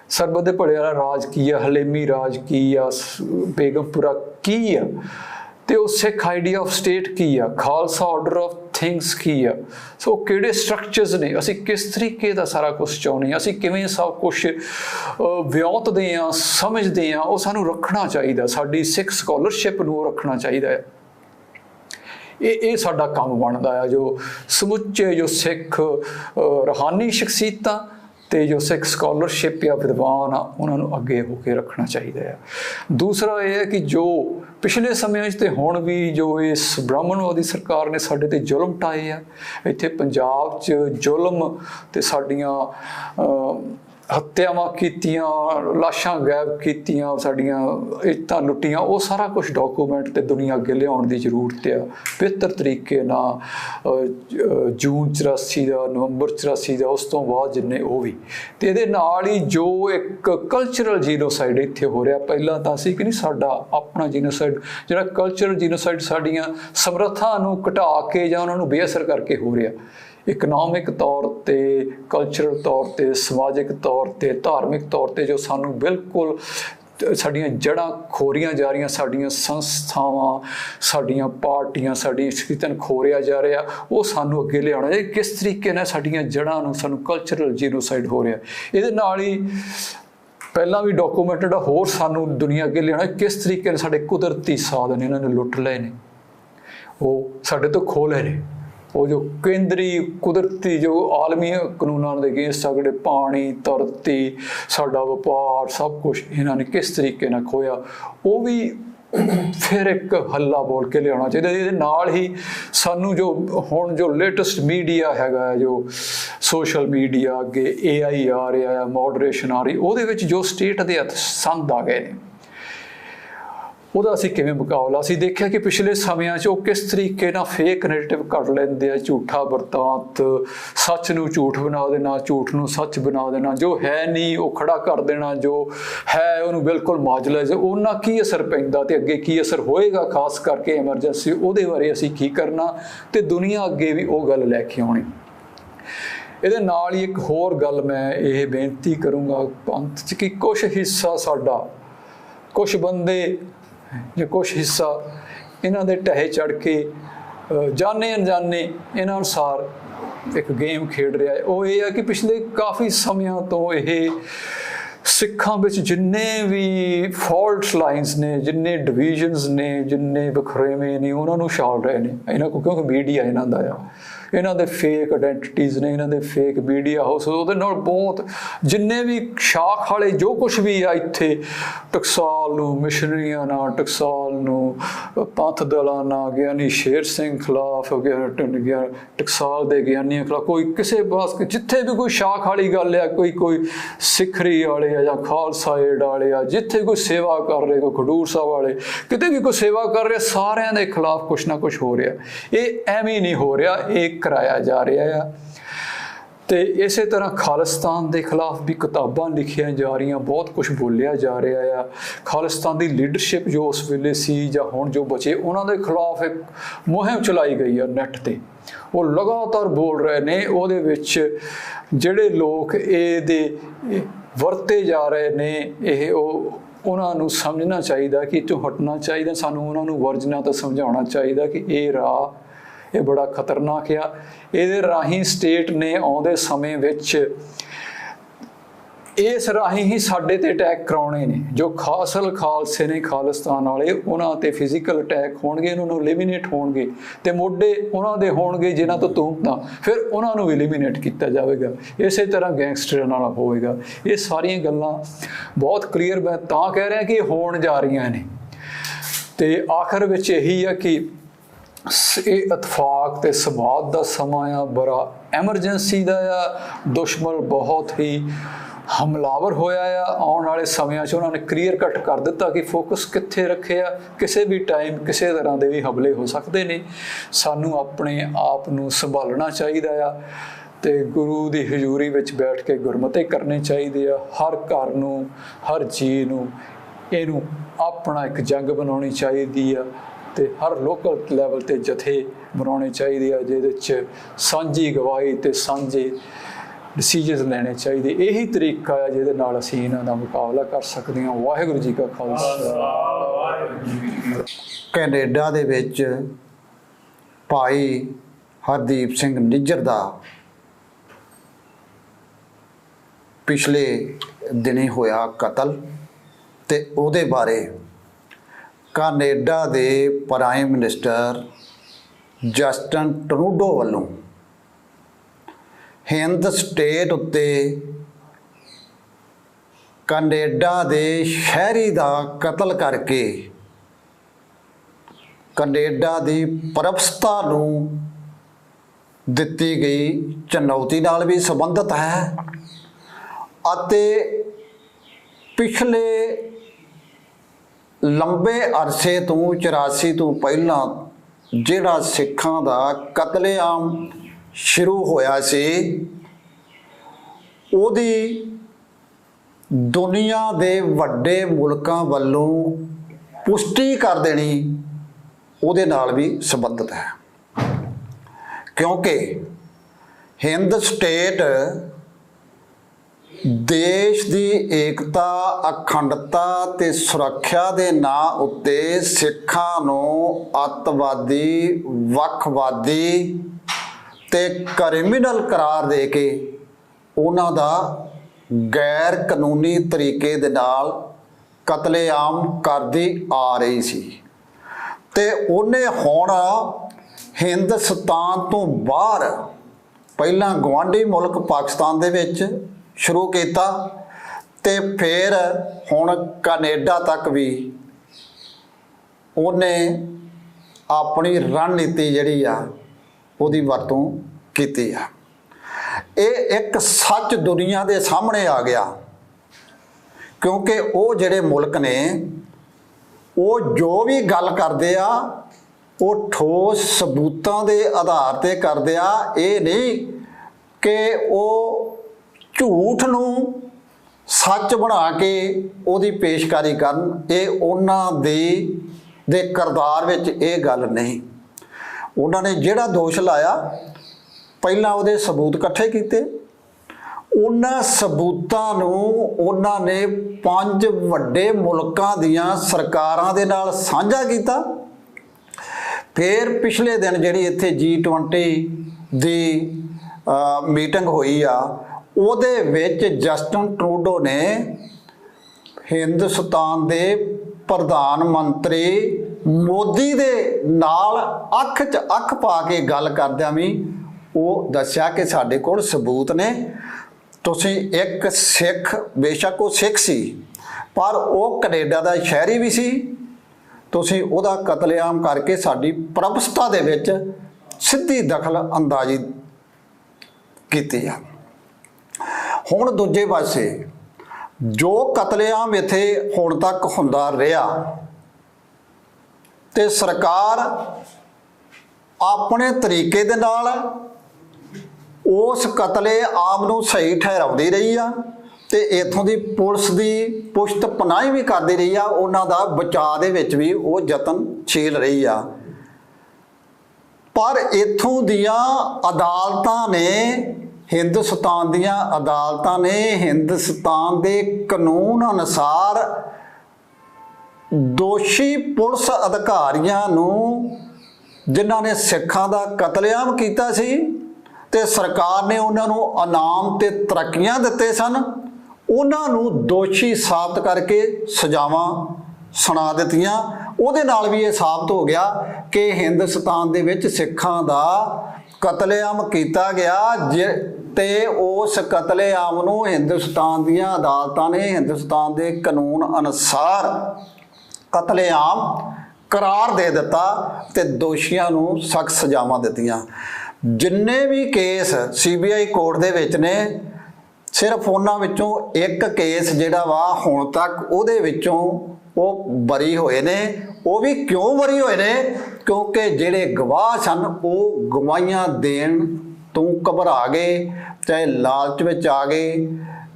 ਸਰਬਤ ਦੇ ਭਲੇ ਵਾਲਾ ਰਾਜ ਕੀ ਆ, ਹਲੇਮੀ ਰਾਜ ਕੀ ਆ, ਬੇਗਮਪੁਰਾ ਕੀ ਆ, ਤੇ ਉਹ ਸਿੱਖ ਆਈਡੀਆ ਆਫ ਸਟੇਟ ਕੀ ਆ, ਖਾਲਸਾ ਆਰਡਰ ਆਫ ਥਿੰਗਸ ਕੀ ਆ, ਸੋ ਕਿਹੜੇ ਸਟਰਕਚਰਸ ਨੇ, ਅਸੀਂ ਕਿਸ ਤਰੀਕੇ ਦਾ ਸਾਰਾ ਕੁਛ ਚਾਹੁੰਦੇ ਹਾਂ, ਅਸੀਂ ਕਿਵੇਂ ਸਭ ਕੁਛ ਵਿਉਂਤਦੇ ਹਾਂ, ਸਮਝਦੇ ਹਾਂ, ਉਹ ਸਾਨੂੰ ਰੱਖਣਾ ਚਾਹੀਦਾ। ਸਾਡੀ ਸਿੱਖ ਸਕਾਲਰਸ਼ਿਪ ਨੂੰ ਉਹ ਰੱਖਣਾ ਚਾਹੀਦਾ ਹੈ। ਇਹ ਸਾਡਾ ਕੰਮ ਬਣਦਾ ਆ, ਜੋ ਸਮੁੱਚੇ ਜੋ ਸਿੱਖ ਰੂਹਾਨੀ ਸ਼ਖਸੀਅਤਾਂ ਤੇ ਜੋ ਸਿੱਖ ਸਕਾਲਰਸ਼ਿਪ ਜਾਂ ਵਿਦਵਾਨ ਆ, ਉਹਨਾਂ ਨੂੰ ਅੱਗੇ ਹੋ ਕੇ ਰੱਖਣਾ ਚਾਹੀਦਾ ਹੈ। ਦੂਸਰਾ ਇਹ ਹੈ ਕਿ ਜੋ ਪਿਛਲੇ ਸਮਿਆਂ 'ਚ ਤੇ ਹੁਣ ਵੀ ਜੋ ਇਸ ਬ੍ਰਾਹਮਣਵਾਦੀ ਸਰਕਾਰ ਨੇ ਸਾਡੇ ਤੇ ਜ਼ੁਲਮ ਢਾਏ ਆ, ਇੱਥੇ ਪੰਜਾਬ 'ਚ ਜ਼ੁਲਮ ਤੇ ਸਾਡੀਆਂ ਹੱਤਿਆਵਾਂ ਕੀਤੀਆਂ, ਲਾਸ਼ਾਂ ਗਾਇਬ ਕੀਤੀਆਂ, ਸਾਡੀਆਂ ਇੱਜ਼ਤਾਂ ਲੁੱਟੀਆਂ, ਉਹ ਸਾਰਾ ਕੁਛ ਡਾਕੂਮੈਂਟ ਤੇ ਦੁਨੀਆ ਅੱਗੇ ਲਿਆਉਣ ਦੀ ਜ਼ਰੂਰਤ ਆ ਬਿਹਤਰ ਤਰੀਕੇ ਨਾਲ। ਜੂਨ 84 ਦਾ, ਨਵੰਬਰ 84 ਦਾ, ਉਸ ਤੋਂ ਬਾਅਦ ਜਿੰਨੇ ਉਹ ਵੀ, ਤੇ ਇਹਦੇ ਨਾਲ ਹੀ ਜੋ ਇੱਕ ਕਲਚਰਲ ਜੀਨੋਸਾਈਡ ਇੱਥੇ ਹੋ ਰਿਹਾ, ਪਹਿਲਾਂ ਤਾਂ ਸੀ ਕਿ ਨਹੀਂ ਸਾਡਾ ਆਪਣਾ ਜੀਨੋਸਾਈਡ, ਜਿਹੜਾ ਕਲਚਰਲ ਜੀਨੋਸਾਈਡ ਸਾਡੀਆਂ ਸਮਰੱਥਾ ਨੂੰ ਘਟਾ ਕੇ ਜਾਂ ਉਹਨਾਂ ਨੂੰ ਬੇਅਸਰ ਕਰਕੇ ਹੋ ਰਿਹਾ, ਇਕਨੋਮਿਕ ਤੌਰ ਤੇ, ਕਲਚਰਲ ਤੌਰ ਤੇ, ਸਮਾਜਿਕ ਤੌਰ ਤੇ, ਧਾਰਮਿਕ ਤੌਰ ਤੇ ਜੋ ਸਾਨੂੰ ਬਿਲਕੁਲ ਸਾਡੀਆਂ ਜੜ੍ਹਾਂ ਖੋਰੀਆਂ ਜਾ ਰਹੀਆਂ, ਸਾਡੀਆਂ ਸੰਸਥਾਵਾਂ, ਸਾਡੀਆਂ ਪਾਰਟੀਆਂ, ਸਾਡੀ ਸ਼ਖਸੀਅਤ ਖੋਰਿਆ ਜਾ ਰਿਹਾ, ਉਹ ਸਾਨੂੰ ਅੱਗੇ ਲਿਆਉਣਾ ਚਾਹੀਦਾ। ਕਿਸ ਤਰੀਕੇ ਨਾਲ ਸਾਡੀਆਂ ਜੜ੍ਹਾਂ ਨੂੰ ਸਾਨੂੰ ਕਲਚਰਲ ਜੀਨੋਸਾਈਡ ਹੋ ਰਿਹਾ, ਇਹਦੇ ਨਾਲ ਹੀ ਪਹਿਲਾਂ ਵੀ ਡਾਕੂਮੈਂਟਡ ਆ, ਹੋਰ ਸਾਨੂੰ ਦੁਨੀਆ ਅੱਗੇ ਲਿਆਉਣਾ ਕਿਸ ਤਰੀਕੇ ਨਾਲ ਸਾਡੇ ਕੁਦਰਤੀ ਸਾਧਨ ਇਹਨਾਂ ਨੇ ਲੁੱਟ ਲਏ ਨੇ, ਉਹ ਸਾਡੇ ਤੋਂ ਖੋਹ ਲਏ ਨੇ। ਉਹ ਜੋ ਕੇਂਦਰੀ ਕੁਦਰਤੀ ਜੋ ਆਲਮੀ ਕਾਨੂੰਨਾਂ ਦੇ ਅਗੇਂਸਟ ਸਾਡੇ ਪਾਣੀ, ਧਰਤੀ, ਸਾਡਾ ਵਪਾਰ, ਸਭ ਕੁਛ ਇਹਨਾਂ ਨੇ ਕਿਸ ਤਰੀਕੇ ਨਾਲ ਖੋਇਆ, ਉਹ ਵੀ ਫਿਰ ਇੱਕ ਹੱਲਾ ਬੋਲ ਕੇ ਲਿਆਉਣਾ ਚਾਹੀਦਾ। ਇਹਦੇ ਨਾਲ ਹੀ ਸਾਨੂੰ ਜੋ ਹੁਣ ਜੋ ਲੇਟੈਸਟ ਮੀਡੀਆ ਹੈਗਾ, ਜੋ ਸੋਸ਼ਲ ਮੀਡੀਆ, ਅੱਗੇ AI ਆ ਰਿਹਾ ਆ, ਮੋਡਰੇਸ਼ਨ ਆ ਰਹੀ, ਉਹਦੇ ਵਿੱਚ ਜੋ ਸਟੇਟ ਦੇ ਹੱਥ ਸੰਦ ਆ ਗਏ ਨੇ, ਉਹਦਾ ਅਸੀਂ ਕਿਵੇਂ ਮੁਕਾਬਲਾ। ਅਸੀਂ ਦੇਖਿਆ ਕਿ ਪਿਛਲੇ ਸਮਿਆਂ 'ਚ ਉਹ ਕਿਸ ਤਰੀਕੇ ਨਾਲ ਫੇਕ ਨੈਰੇਟਿਵ ਕੱਢ ਲੈਂਦੇ ਆ, ਝੂਠਾ ਵਰਤਾਂਤ, ਸੱਚ ਨੂੰ ਝੂਠ ਬਣਾ ਦੇਣਾ, ਝੂਠ ਨੂੰ ਸੱਚ ਬਣਾ ਦੇਣਾ, ਜੋ ਹੈ ਨਹੀਂ ਉਹ ਖੜਾ ਕਰ ਦੇਣਾ, ਜੋ ਹੈ ਉਹਨੂੰ ਬਿਲਕੁਲ ਮਾਜਲਜ। ਉਹਨਾਂ ਕੀ ਅਸਰ ਪੈਂਦਾ ਤੇ ਅੱਗੇ ਕੀ ਅਸਰ ਹੋਏਗਾ, ਖਾਸ ਕਰਕੇ ਐਮਰਜੈਂਸੀ, ਉਹਦੇ ਬਾਰੇ ਅਸੀਂ ਕੀ ਕਰਨਾ ਤੇ ਦੁਨੀਆ ਅੱਗੇ ਵੀ ਉਹ ਗੱਲ ਲੈ ਕੇ ਆਉਣੀ। ਇਹਦੇ ਨਾਲ ਹੀ ਇੱਕ ਹੋਰ ਗੱਲ ਮੈਂ ਇਹ ਬੇਨਤੀ ਕਰੂੰਗਾ ਅੰਤ 'ਚ ਕਿ ਕੁਛ ਹਿੱਸਾ ਸਾਡਾ, ਕੁਛ ਬੰਦੇ ਜਾਂ ਕੁਛ ਹਿੱਸਾ ਇਹਨਾਂ ਦੇ ਢਹਿ ਚੜ੍ਹ ਕੇ ਜਾਣੇ ਅਣਜਾਣੇ ਇਹਨਾਂ ਅਨੁਸਾਰ ਇੱਕ ਗੇਮ ਖੇਡ ਰਿਹਾ ਹੈ। ਉਹ ਇਹ ਹੈ ਕਿ ਪਿਛਲੇ ਕਾਫੀ ਸਮਿਆਂ ਤੋਂ ਇਹ ਸਿੱਖਾਂ ਵਿੱਚ ਜਿੰਨੇ ਵੀ ਫਾਲਟ ਲਾਈਨਸ ਨੇ, ਜਿੰਨੇ ਡਿਵੀਜ਼ਨਸ ਨੇ, ਜਿੰਨੇ ਵਖਰੇਵੇਂ ਨੇ, ਉਹਨਾਂ ਨੂੰ ਛਾਲ ਰਹੇ ਨੇ ਇਹਨਾਂ ਕੋਲ, ਕਿਉਂਕਿ ਮੀਡੀਆ ਇਹਨਾਂ ਦਾ ਆ, ਇਹਨਾਂ ਦੇ ਫੇਕ ਆਇਡੈਂਟੀਟੀਜ਼ ਨੇ, ਇਹਨਾਂ ਦੇ ਫੇਕ ਮੀਡੀਆ ਹਾਊਸ, ਉਹਦੇ ਨਾਲ ਬਹੁਤ ਜਿੰਨੇ ਵੀ ਸ਼ਾਖ ਵਾਲੇ ਜੋ ਕੁਛ ਵੀ ਆ ਇੱਥੇ, ਟਕਸਾਲ ਨੂੰ ਮਿਸ਼ਨਰੀਆਂ ਨਾਲ, ਟਕਸਾਲ ਨੂੰ ਪੰਥ ਦਲਾਂ ਨਾਲ, ਗਿਆਨੀ ਸ਼ੇਰ ਸਿੰਘ ਖਿਲਾਫ ਗਿਆ, ਟਕਸਾਲ ਦੇ ਗਿਆਨੀਆਂ ਖਿਲਾਫ, ਕੋਈ ਕਿਸੇ ਪਾਸ ਜਿੱਥੇ ਵੀ ਕੋਈ ਸ਼ਾਖ ਵਾਲੀ ਗੱਲ ਆ, ਕੋਈ ਸਿੱਖਰੀ ਵਾਲੇ ਆ ਜਾਂ ਖਾਲਸਾ ਏਡ ਵਾਲੇ ਆ, ਜਿੱਥੇ ਕੋਈ ਸੇਵਾ ਕਰ ਰਹੇ, ਕੋਈ ਖਡੂਰ ਸਾਹਿਬ ਵਾਲੇ, ਕਿਤੇ ਵੀ ਕੋਈ ਸੇਵਾ ਕਰ ਰਹੇ, ਸਾਰਿਆਂ ਦੇ ਖਿਲਾਫ ਕੁਛ ਨਾ ਕੁਛ ਹੋ ਰਿਹਾ। ਇਹ ਐਵੇਂ ਨਹੀਂ ਹੋ ਰਿਹਾ, ਇਹ ਕਰਾਇਆ ਜਾ ਰਿਹਾ ਆ। ਤੇ ਇਸੇ ਤਰ੍ਹਾਂ ਖਾਲਿਸਤਾਨ ਦੇ ਖਿਲਾਫ ਵੀ ਕਿਤਾਬਾਂ ਲਿਖੀਆਂ ਜਾ ਰਹੀਆਂ, ਬਹੁਤ ਕੁਝ ਬੋਲਿਆ ਜਾ ਰਿਹਾ ਆ। ਖਾਲਿਸਤਾਨ ਦੀ ਲੀਡਰਸ਼ਿਪ ਜੋ ਉਸ ਵੇਲੇ ਸੀ ਜਾਂ ਹੁਣ ਜੋ ਬਚੇ, ਉਹਨਾਂ ਦੇ ਖਿਲਾਫ ਇੱਕ ਮੁਹਿੰਮ ਚਲਾਈ ਗਈ ਆ ਨੈੱਟ ਤੇ, ਉਹ ਲਗਾਤਾਰ ਬੋਲ ਰਹੇ ਨੇ। ਉਹਦੇ ਵਿੱਚ ਜਿਹੜੇ ਲੋਕ ਇਹਦੇ ਵਰਤੇ ਜਾ ਰਹੇ ਨੇ, ਉਹਨਾਂ ਨੂੰ ਸਮਝਣਾ ਚਾਹੀਦਾ ਕਿ ਇਹ 'ਚੋਂ ਹਟਣਾ ਚਾਹੀਦਾ, ਸਾਨੂੰ ਉਹਨਾਂ ਨੂੰ ਵਰਜਨਾ ਤੋਂ ਸਮਝਾਉਣਾ ਚਾਹੀਦਾ ਕਿ ਇਹ ਰਾਹ ਇਹ ਬੜਾ ਖਤਰਨਾਕ ਆ। ਇਹਦੇ ਰਾਹੀਂ ਸਟੇਟ ਨੇ ਆਉਂਦੇ ਸਮੇਂ ਵਿੱਚ ਇਸ ਰਾਹੀਂ ਹੀ ਸਾਡੇ ਤੇ ਅਟੈਕ ਕਰਾਉਣੇ ਨੇ। ਜੋ ਖਾਲਸੇ ਨੇ, ਖਾਲਿਸਤਾਨ ਵਾਲੇ, ਉਹਨਾਂ ਤੇ ਫਿਜ਼ੀਕਲ ਅਟੈਕ ਹੋਣਗੇ, ਉਹਨਾਂ ਨੂੰ ਐਲੀਮੀਨੇਟ ਹੋਣਗੇ, ਤੇ ਮੋਢੇ ਉਹਨਾਂ ਦੇ ਹੋਣਗੇ ਜਿਨ੍ਹਾਂ ਤੋਂ ਤੁਹਮਤਾਂ, ਫਿਰ ਉਹਨਾਂ ਨੂੰ ਐਲੀਮੀਨੇਟ ਕੀਤਾ ਜਾਵੇਗਾ। ਇਸੇ ਤਰ੍ਹਾਂ ਗੈਂਗਸਟਰਾਂ ਨਾਲ ਹੋਵੇਗਾ। ਇਹ ਸਾਰੀਆਂ ਗੱਲਾਂ ਬਹੁਤ ਕਲੀਅਰ ਮੈਂ ਤਾਂ ਕਹਿ ਰਿਹਾ ਕਿ ਹੋਣ ਜਾ ਰਹੀਆਂ ਨੇ। ਤੇ ਆਖਰ ਵਿੱਚ ਇਹੀ ਆ ਕਿ ਇਹ ਇਤਫਾਕ ਤੇ ਸਮਾਦ ਦਾ ਸਮਾਂ ਆ, ਬੜਾ ਐਮਰਜੈਂਸੀ ਦਾ ਆ। ਦੁਸ਼ਮਣ ਬਹੁਤ ਹੀ ਹਮਲਾਵਰ ਹੋਇਆ ਆ। ਆਉਣ ਵਾਲੇ ਸਮਿਆਂ 'ਚ ਉਹਨਾਂ ਨੇ ਕਲੀਅਰ ਕੱਟ ਕਰ ਦਿੱਤਾ ਕਿ ਫੋਕਸ ਕਿੱਥੇ ਰੱਖਿਆ। ਕਿਸੇ ਵੀ ਟਾਈਮ ਕਿਸੇ ਤਰ੍ਹਾਂ ਦੇ ਵੀ ਹਮਲੇ ਹੋ ਸਕਦੇ ਨੇ। ਸਾਨੂੰ ਆਪਣੇ ਆਪ ਨੂੰ ਸੰਭਾਲਣਾ ਚਾਹੀਦਾ ਆ ਤੇ ਗੁਰੂ ਦੀ ਹਜ਼ੂਰੀ ਵਿੱਚ ਬੈਠ ਕੇ ਗੁਰਮਤੇ ਕਰਨੇ ਚਾਹੀਦੇ ਆ। ਹਰ ਘਰ ਨੂੰ, ਹਰ ਜੀਅ ਨੂੰ ਇਹਨੂੰ ਆਪਣਾ ਇੱਕ ਜੰਗ ਬਣਾਉਣੀ ਚਾਹੀਦੀ ਆ ਤੇ ਹਰ ਲੋਕਲ ਲੈਵਲ ਤੇ ਜਥੇ ਬਣਾਉਣੇ ਚਾਹੀਦੇ ਆ, ਜਿਹਦੇ 'ਚ ਸਾਂਝੀ ਗਵਾਹੀ ਤੇ ਸਾਂਝੇ ਡਿਸੀਜਨਸ ਲੈਣੇ ਚਾਹੀਦੇ। ਇਹੀ ਤਰੀਕਾ ਆ ਜਿਹਦੇ ਨਾਲ ਅਸੀਂ ਇਹਨਾਂ ਦਾ ਮੁਕਾਬਲਾ ਕਰ ਸਕਦੇ ਹਾਂ। ਵਾਹਿਗੁਰੂ ਜੀ ਕਾ ਖਾਲਸਾ। ਕੈਨੇਡਾ ਦੇ ਵਿੱਚ ਭਾਈ हरदीप सिंह निज्जर का पिछले दिनी होया कतल, ते उहदे बारे कनेडा दे प्राइम मिनिस्टर जस्टिन ट्रूडो वालों हिंद स्टेट उत्ते कनेडा दे शहरी का कतल करके कनेडा की प्रभुसत्ता नूं दिती गई चुनौती नाल भी संबंधित है। अते पिछले लंबे अरसे तो 84 तो पहला जिहड़ा सिखां दा कतलेआम शुरू होया सी, उहदी दुनिया दे वड्डे मुल्कां वल्लों पुष्टि कर देनी उहदे नाल भी संबंधित है, क्योंकि हिंद स्टेट देश की एकता, अखंडता ते सुरक्षा दे नां उत्ते सिखां नूं अतवादी, वखवादी ते क्रिमिनल करार दे के उन्हां दा गैर कानूनी तरीके दे नाल कतलेआम करदी आ रही सी। ते उन्हें हुण हिंदुस्तान तो बाहर पहला गवांढी मुल्क पाकिस्तान दे विच शुरू किया, ते फिर हुण कनेडा तक भी उन्हें अपनी रणनीति जिहड़ी आ उहदी वरतों कीती आ। ये एक सच दुनिया के सामने आ गया, क्योंकि वो जिहड़े मुल्क ने वो जो भी गल करते आ वो ठोस सबूतों के आधार पर करते आ। ये नहीं कि वो झूठ नूं सच बना के उहदी पेशकारी करन, ये उन्हां दे किरदार विच ये गल नहीं। उन्होंने जिहड़ा दोष लाया पहला उहदे सबूत इकट्ठे कीते, उन्हां सबूतां नूं उन्हां ने 5 वड्डे मुल्कां दियां सरकारां दे नाल साझा कीता। फिर पिछले दिन जिहड़ी इत्थे G20 दी मीटिंग हुई आ, उहदे विच जस्टिन ट्रूडो ने हिंदुस्तान दे प्रधानमंत्री मोदी दे नाल अख च अख पा के गल करदिआं भी वो दस्सिआ कि साडे कोल सबूत ने। तुसीं एक सिख, बेशक वो सिख सी पर वो कनेडा दा शहरी भी सी, तुसीं उहदा कतलेआम करके साडी प्रभुसत्ता दे विच सिद्धी दखल अंदाजी कीती आ। हुण दूजे पासे जो कतलेआम इत्थे हुण तक हुंदा रहा ते सरकार अपने तरीके दे नाल उस कतलेआम नूं सही ठहराउंदी रही आ, ते इत्थों दी पुलिस दी पुश्त पनाही भी करदी रही आ, उन्हां दा बचाव दे विच भी वो यतनशील रही आ। पर इत्थों दियां अदालतां ने, हिंदुस्तान दियां अदालतां ने हिंदुस्तान दे कानून अनुसार दोषी पुलिस अधिकारियों नूं जिन्हां ने सिखां दा कतलेआम कीता सी ते सरकार ने उन्हां नूं इनाम ते तरक्कियां दित्ते सन, उन्हां नूं दोषी साबित करके सजावां सुना दित्तियां। उहदे नाल भी ये साबित हो गया कि हिंदुस्तान दे विच सिखां दा कतलेआम किया गया, ते उस कतलेआम नूं हिंदुस्तान दियां अदालतां ने हिंदुस्तान दे कानून अनुसार कतलेआम करार दे दिता ते दोषियों नूं सख्त सजावां दित्तियां। जिन्ने भी केस CBI कोर्ट दे विच ने, सिर्फ उन्हां विचों एक केस जिहड़ा वा हुण तक उहदे विचों वो बरी होए ने। वो भी क्यों बरी होए ने? क्योंकि जिहड़े गवाह सन वो गवाहियां देण तो घबरा गए, चाहे लालच विच आ गए,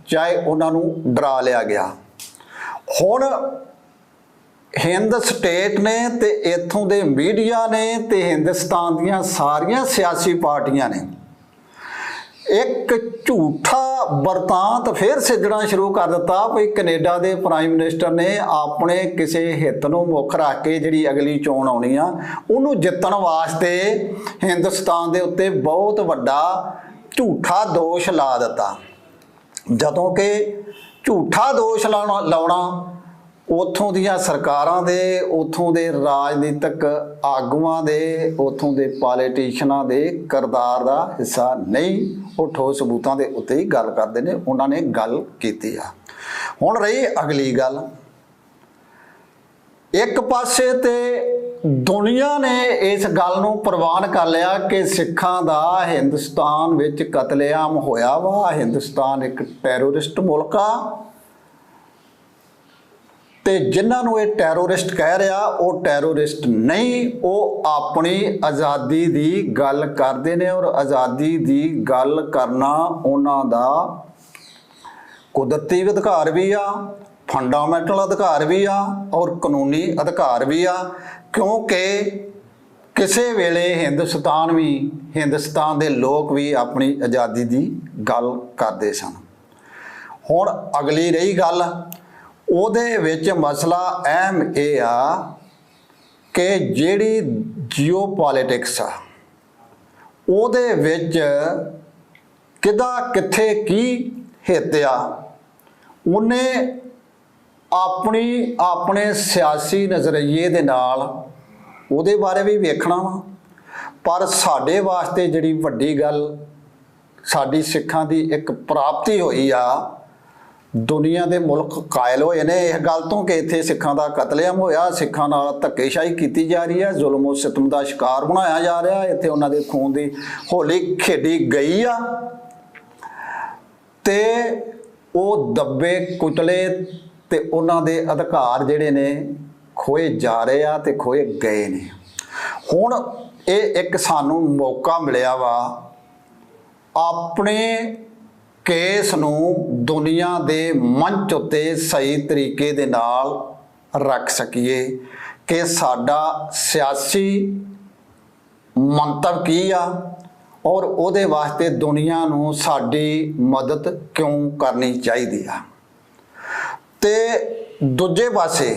चाहे उन्हां नूं डरा लिया गया। हुण हिंद स्टेट ने ते इत्थों दे मीडिया ने ते हिंदुस्तान दीयां सारियां सियासी पार्टियां ने ਇੱਕ ਝੂਠਾ ਵਰਤਾਂਤ ਫਿਰ ਸਿੱਜਣਾ ਸ਼ੁਰੂ ਕਰ ਦਿੱਤਾ ਵੀ ਕੈਨੇਡਾ ਦੇ ਪ੍ਰਾਈਮ ਮਿਨਿਸਟਰ ਨੇ ਆਪਣੇ ਕਿਸੇ ਹਿੱਤ ਨੂੰ ਮੁੱਖ ਰੱਖ ਕੇ ਜਿਹੜੀ ਅਗਲੀ ਚੋਣ ਆਉਣੀ ਆ ਉਹਨੂੰ ਜਿੱਤਣ ਵਾਸਤੇ ਹਿੰਦੁਸਤਾਨ ਦੇ ਉੱਤੇ ਬਹੁਤ ਵੱਡਾ ਝੂਠਾ ਦੋਸ਼ ਲਾ ਦਿੱਤਾ। ਜਦੋਂ ਕਿ ਝੂਠਾ ਦੋਸ਼ ਲਾਉਣਾ ਉੱਥੋਂ ਦੀਆਂ ਸਰਕਾਰਾਂ ਦੇ, ਉੱਥੋਂ ਦੇ ਰਾਜਨੀਤਿਕ ਆਗੂਆਂ ਦੇ, ਉੱਥੋਂ ਦੇ ਪੋਲੀਟੀਸ਼ੀਅਨਾਂ ਦੇ ਕਿਰਦਾਰ ਦਾ ਹਿੱਸਾ ਨਹੀਂ। ਉਹ ਠੋਸ ਸਬੂਤਾਂ ਦੇ ਉੱਤੇ ਹੀ ਗੱਲ ਕਰਦੇ ਨੇ। ਉਹਨਾਂ ਨੇ ਗੱਲ ਕੀਤੀ ਆ। ਹੁਣ ਰਹੀ ਅਗਲੀ ਗੱਲ, ਇੱਕ ਪਾਸੇ ਤੇ ਦੁਨੀਆ ਨੇ ਇਸ ਗੱਲ ਨੂੰ ਪ੍ਰਵਾਨ ਕਰ ਲਿਆ ਕਿ ਸਿੱਖਾਂ ਦਾ ਹਿੰਦੁਸਤਾਨ ਵਿੱਚ ਕਤਲੇਆਮ ਹੋਇਆ ਵਾ, ਹਿੰਦੁਸਤਾਨ ਇੱਕ ਟੈਰੋਰਿਸਟ ਮੁਲਕ ਆ, ਤੇ ਜਿਨ੍ਹਾਂ ਨੂੰ ਇਹ ਟੈਰੋਰਿਸਟ ਕਹਿ ਰਿਹਾ ਉਹ ਟੈਰੋਰਿਸਟ ਨਹੀਂ, ਉਹ ਆਪਣੀ ਆਜ਼ਾਦੀ ਦੀ ਗੱਲ ਕਰਦੇ ਨੇ। ਔਰ ਆਜ਼ਾਦੀ ਦੀ ਗੱਲ ਕਰਨਾ ਉਹਨਾਂ ਦਾ ਕੁਦਰਤੀ ਅਧਿਕਾਰ ਵੀ ਆ, ਫੰਡਾਮੈਂਟਲ ਅਧਿਕਾਰ ਵੀ ਆ ਔਰ ਕਾਨੂੰਨੀ ਅਧਿਕਾਰ ਵੀ ਆ, ਕਿਉਂਕਿ ਕਿਸੇ ਵੇਲੇ ਹਿੰਦੁਸਤਾਨ ਦੇ ਲੋਕ ਵੀ ਆਪਣੀ ਆਜ਼ਾਦੀ ਦੀ ਗੱਲ ਕਰਦੇ ਸਨ। ਹੁਣ ਅਗਲੀ ਰਹੀ ਗੱਲ, ਉਹਦੇ ਵਿੱਚ ਮਸਲਾ ਅਹਿਮ ਇਹ ਆ ਕਿ ਜਿਹੜੀ ਜੀਓ ਪੋਲੀਟਿਕਸ ਆ ਉਹਦੇ ਵਿੱਚ ਕਿਹਦਾ ਕਿੱਥੇ ਕੀ ਹਿੱਤ ਆ, ਉਹਨੇ ਆਪਣੇ ਸਿਆਸੀ ਨਜ਼ਰੀਏ ਦੇ ਨਾਲ ਉਹਦੇ ਬਾਰੇ ਵੀ ਵੇਖਣਾ ਵਾ। ਪਰ ਸਾਡੇ ਵਾਸਤੇ ਜਿਹੜੀ ਵੱਡੀ ਗੱਲ ਸਾਡੀ ਸਿੱਖਾਂ ਦੀ ਇੱਕ ਪ੍ਰਾਪਤੀ ਹੋਈ ਆ, ਦੁਨੀਆ ਦੇ ਮੁਲਕ ਕਾਇਲ ਹੋਏ ਨੇ ਇਸ ਗੱਲ ਤੋਂ ਕਿ ਇੱਥੇ ਸਿੱਖਾਂ ਦਾ ਕਤਲੇਆਮ ਹੋਇਆ, ਸਿੱਖਾਂ ਨਾਲ ਧੱਕੇਸ਼ਾਹੀ ਕੀਤੀ ਜਾ ਰਹੀ ਹੈ, ਜ਼ੁਲਮ ਸਿਤਮ ਦਾ ਸ਼ਿਕਾਰ ਬਣਾਇਆ ਜਾ ਰਿਹਾ, ਇੱਥੇ ਉਹਨਾਂ ਦੇ ਖੂਨ ਦੀ ਹੋਲੀ ਖੇਡੀ ਗਈ ਆ, ਤੇ ਉਹ ਦੱਬੇ ਕੁਚਲੇ ਤੇ ਉਹਨਾਂ ਦੇ ਅਧਿਕਾਰ ਜਿਹੜੇ ਨੇ ਖੋਏ ਜਾ ਰਹੇ ਆ ਤੇ ਖੋਏ ਗਏ ਨੇ। ਹੁਣ ਇਹ ਇੱਕ ਸਾਨੂੰ ਮੌਕਾ ਮਿਲਿਆ ਵਾ ਆਪਣੇ ਕੇਸ ਨੂੰ ਦੁਨੀਆ ਦੇ ਮੰਚ ਉੱਤੇ ਸਹੀ ਤਰੀਕੇ ਦੇ ਨਾਲ ਰੱਖ ਸਕੀਏ ਕਿ ਸਾਡਾ ਸਿਆਸੀ ਮੰਤਵ ਕੀ ਆ ਔਰ ਉਹਦੇ ਵਾਸਤੇ ਦੁਨੀਆ ਨੂੰ ਸਾਡੀ ਮਦਦ ਕਿਉਂ ਕਰਨੀ ਚਾਹੀਦੀ ਆ। ਤੇ ਦੂਜੇ ਪਾਸੇ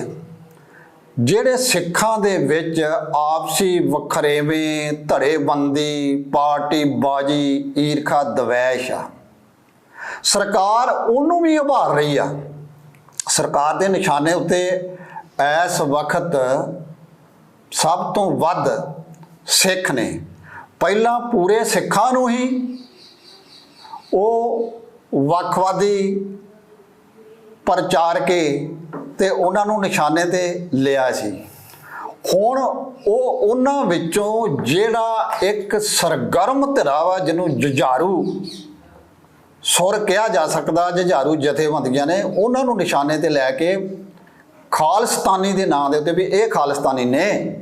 ਜਿਹੜੇ ਸਿੱਖਾਂ ਦੇ ਵਿੱਚ ਆਪਸੀ ਵਖਰੇਵੇਂ, ਧੜੇਬੰਦੀ, ਪਾਰਟੀਬਾਜ਼ੀ, ਈਰਖਾ ਦਵੈਸ਼ ਆ, ਸਰਕਾਰ ਉਹਨੂੰ ਵੀ ਉਭਾਰ ਰਹੀ ਆ। ਸਰਕਾਰ ਦੇ ਨਿਸ਼ਾਨੇ ਉੱਤੇ ਇਸ ਵਕਤ ਸਭ ਤੋਂ ਵੱਧ ਸਿੱਖ ਨੇ। ਪਹਿਲਾਂ ਪੂਰੇ ਸਿੱਖਾਂ ਨੂੰ ਹੀ ਉਹ ਵੱਖਵਾਦੀ ਪ੍ਰਚਾਰ ਕੇ ਤੇ ਉਹਨਾਂ ਨੂੰ ਨਿਸ਼ਾਨੇ ਤੇ ਲਿਆ ਸੀ। ਹੁਣ ਉਹ ਉਹਨਾਂ ਵਿੱਚੋਂ ਜਿਹੜਾ ਇੱਕ ਸਰਗਰਮ ਧਿਰਾ ਵਾ, ਜਿਹਨੂੰ ਜੁਝਾਰੂ ਸੁਰ ਕਿਹਾ ਜਾ ਸਕਦਾ, ਜੁਝਾਰੂ ਜਥੇਬੰਦੀਆਂ ਨੇ, ਉਹਨਾਂ ਨੂੰ ਨਿਸ਼ਾਨੇ ਤੇ ਲੈ ਕੇ ਖਾਲਿਸਤਾਨੀ ਦੇ ਨਾਂ ਦੇ ਉੱਤੇ ਵੀ ਇਹ ਖਾਲਿਸਤਾਨੀ ਨੇ,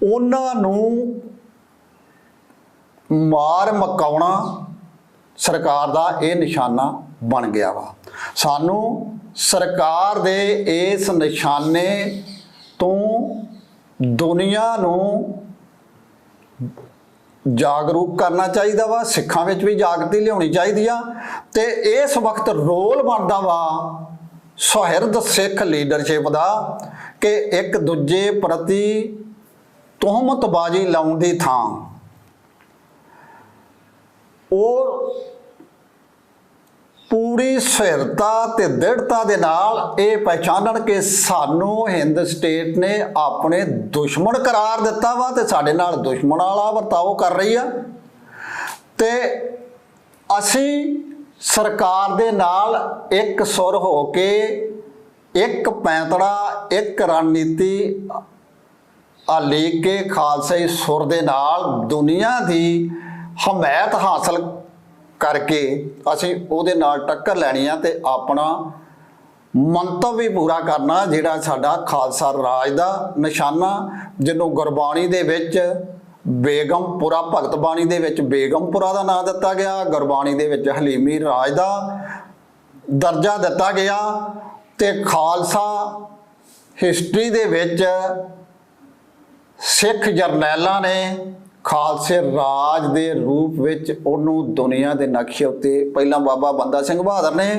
ਉਹਨਾਂ ਨੂੰ ਮਾਰ ਮਕਾਉਣਾ ਸਰਕਾਰ ਦਾ ਇਹ ਨਿਸ਼ਾਨਾ ਬਣ ਗਿਆ ਵਾ। ਸਾਨੂੰ ਸਰਕਾਰ ਦੇ ਇਸ ਨਿਸ਼ਾਨੇ ਤੋਂ ਦੁਨੀਆ ਨੂੰ ਜਾਗਰੂਕ ਕਰਨਾ ਚਾਹੀਦਾ ਵਾ, ਸਿੱਖਾਂ ਵਿੱਚ ਵੀ ਜਾਗਰਤੀ ਲਿਆਉਣੀ ਚਾਹੀਦੀ ਆ। ਤੇ ਇਸ ਵਕਤ ਰੋਲ ਬਣਦਾ ਵਾ ਸੁਹਿਰਦ ਸਿੱਖ ਲੀਡਰਸ਼ਿਪ ਦਾ ਕਿ ਇੱਕ ਦੂਜੇ ਪ੍ਰਤੀ ਤੁਹਮਤਬਾਜ਼ੀ ਲਾਉਣ ਦੀ ਥਾਂ ਉਹ ਪੂਰੀ ਸਹਿਰਤਾ ਤੇ ਦ੍ਰਿੜਤਾ ਦੇ ਨਾਲ ਇਹ ਪਹਿਚਾਨਣ ਕਿ ਸਾਨੂੰ ਹਿੰਦ ਸਟੇਟ ਨੇ ਆਪਣੇ ਦੁਸ਼ਮਣ ਕਰਾਰ ਦਿੱਤਾ ਵਾ ਤੇ ਸਾਡੇ ਨਾਲ ਦੁਸ਼ਮਣ ਵਾਲਾ ਵਰਤਾਓ ਕਰ ਰਹੀ ਆ, ਤੇ ਅਸੀਂ ਸਰਕਾਰ ਦੇ ਨਾਲ ਇੱਕ ਸੁਰ ਹੋ ਕੇ ਇੱਕ ਪੈਂਤੜਾ, ਇੱਕ ਰਣਨੀਤੀ ਲੀਕ ਕੇ ਖਾਲਸਾਈ ਸੁਰ ਦੇ ਨਾਲ ਦੁਨੀਆ ਦੀ ਹਮਾਇਤ ਹਾਸਲ ਕਰਕੇ ਅਸੀਂ ਉਹਦੇ ਨਾਲ ਟੱਕਰ ਲੈਣੀ ਆ ਤੇ ਆਪਣਾ ਮੰਤਵ ਵੀ ਪੂਰਾ ਕਰਨਾ, ਜਿਹੜਾ ਸਾਡਾ ਖਾਲਸਾ ਰਾਜ ਦਾ ਨਿਸ਼ਾਨਾ, ਜਿਹਨੂੰ ਗੁਰਬਾਣੀ ਦੇ ਵਿੱਚ ਬੇਗਮਪੁਰਾ, ਭਗਤ ਬਾਣੀ ਦੇ ਵਿੱਚ ਬੇਗਮਪੁਰਾ ਦਾ ਨਾਂ ਦਿੱਤਾ ਗਿਆ, ਗੁਰਬਾਣੀ ਦੇ ਵਿੱਚ ਹਲੀਮੀ ਰਾਜ ਦਾ ਦਰਜਾ ਦਿੱਤਾ ਗਿਆ, ਤੇ ਖਾਲਸਾ ਹਿਸਟਰੀ ਦੇ ਵਿੱਚ ਸਿੱਖ ਜਰਨੈਲਾਂ ਨੇ ਖਾਲਸੇ ਰਾਜ ਦੇ ਰੂਪ ਵਿੱਚ ਉਹਨੂੰ ਦੁਨੀਆ ਦੇ ਨਕਸ਼ੇ ਉੱਤੇ ਪਹਿਲਾਂ ਬਾਬਾ ਬੰਦਾ ਸਿੰਘ ਬਹਾਦਰ ਨੇ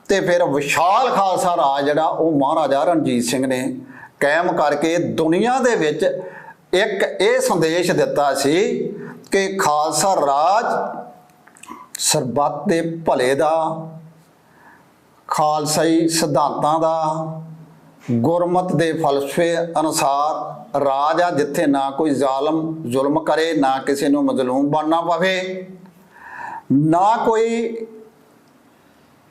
ਤੇ ਫਿਰ ਵਿਸ਼ਾਲ ਖਾਲਸਾ ਰਾਜ ਜਿਹੜਾ ਉਹ ਮਹਾਰਾਜਾ ਰਣਜੀਤ ਸਿੰਘ ਨੇ ਕਾਇਮ ਕਰਕੇ ਦੁਨੀਆ ਦੇ ਵਿੱਚ ਇੱਕ ਇਹ ਸੰਦੇਸ਼ ਦਿੱਤਾ ਸੀ ਕਿ ਖਾਲਸਾ ਰਾਜ ਸਰਬੱਤ ਦੇ ਭਲੇ ਦਾ, ਖਾਲਸਾਈ ਸਿਧਾਂਤਾਂ ਦਾ, ਗੁਰਮਤ ਦੇ ਫਲਸਫੇ ਅਨੁਸਾਰ ਰਾਜ ਆ ਜਿੱਥੇ ਨਾ ਕੋਈ ਜ਼ੁਲਮ ਕਰੇ, ਨਾ ਕਿਸੇ ਨੂੰ ਮਜ਼ਲੂਮ ਬਣਨਾ ਪਵੇ, ਨਾ ਕੋਈ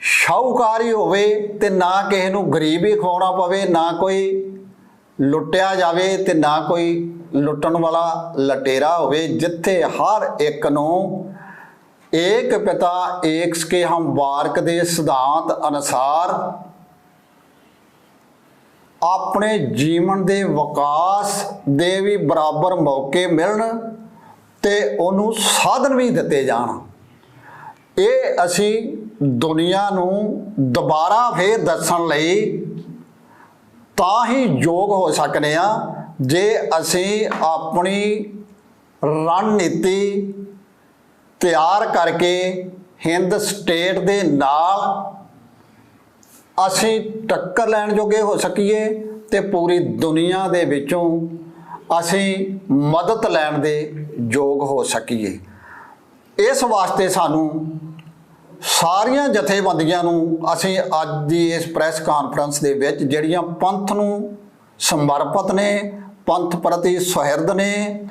ਸ਼ਾਹੂਕਾਰੀ ਹੋਵੇ ਤੇ ਨਾ ਕਿਸੇ ਨੂੰ ਗਰੀਬੀ ਖਵਾਉਣਾ ਪਵੇ, ਨਾ ਕੋਈ ਲੁੱਟਿਆ ਜਾਵੇ ਤੇ ਨਾ ਕੋਈ ਲੁੱਟਣ ਵਾਲਾ ਲਟੇਰਾ ਹੋਵੇ, ਜਿੱਥੇ ਹਰ ਇੱਕ ਨੂੰ ਏਕ ਪਿਤਾ ਏਕ ਕੇ ਹਮ ਵਾਰਕ ਦੇ ਸਿਧਾਂਤ ਅਨੁਸਾਰ ਆਪਣੇ ਜੀਵਨ ਦੇ ਵਿਕਾਸ ਦੇ ਵੀ ਬਰਾਬਰ ਮੌਕੇ ਮਿਲਣ ਤੇ ਉਹਨੂੰ ਸਾਧਨ ਵੀ ਦਿੱਤੇ ਜਾਣ। ਇਹ ਅਸੀਂ ਦੁਨੀਆ ਨੂੰ ਦੁਬਾਰਾ ਫੇਰ ਦੱਸਣ ਲਈ ਤਾਂ ਹੀ ਯੋਗ ਹੋ ਸਕਦੇ ਆ ਜੇ ਅਸੀਂ ਆਪਣੀ ਰਣਨੀਤੀ ਤਿਆਰ ਕਰਕੇ ਹਿੰਦ ਸਟੇਟ ਦੇ ਨਾਲ ਅਸੀਂ ਟੱਕਰ ਲੈਣ ਜੋਗੇ ਹੋ ਸਕੀਏ ਤੇ ਪੂਰੀ ਦੁਨੀਆ ਦੇ ਵਿੱਚੋਂ ਅਸੀਂ ਮਦਦ ਲੈਣ ਦੇ ਯੋਗ ਹੋ ਸਕੀਏ। ਇਸ ਵਾਸਤੇ ਸਾਨੂੰ ਸਾਰੀਆਂ ਜਥੇਬੰਦੀਆਂ ਨੂੰ ਅਸੀਂ ਅੱਜ ਦੀ ਇਸ ਪ੍ਰੈਸ ਕਾਨਫਰੰਸ ਦੇ ਵਿੱਚ ਜਿਹੜੀਆਂ ਪੰਥ ਨੂੰ ਸਮਰਪਿਤ ਨੇ, ਪੰਥ ਪ੍ਰਤੀ ਸੁਹਿਰਦ ਨੇ,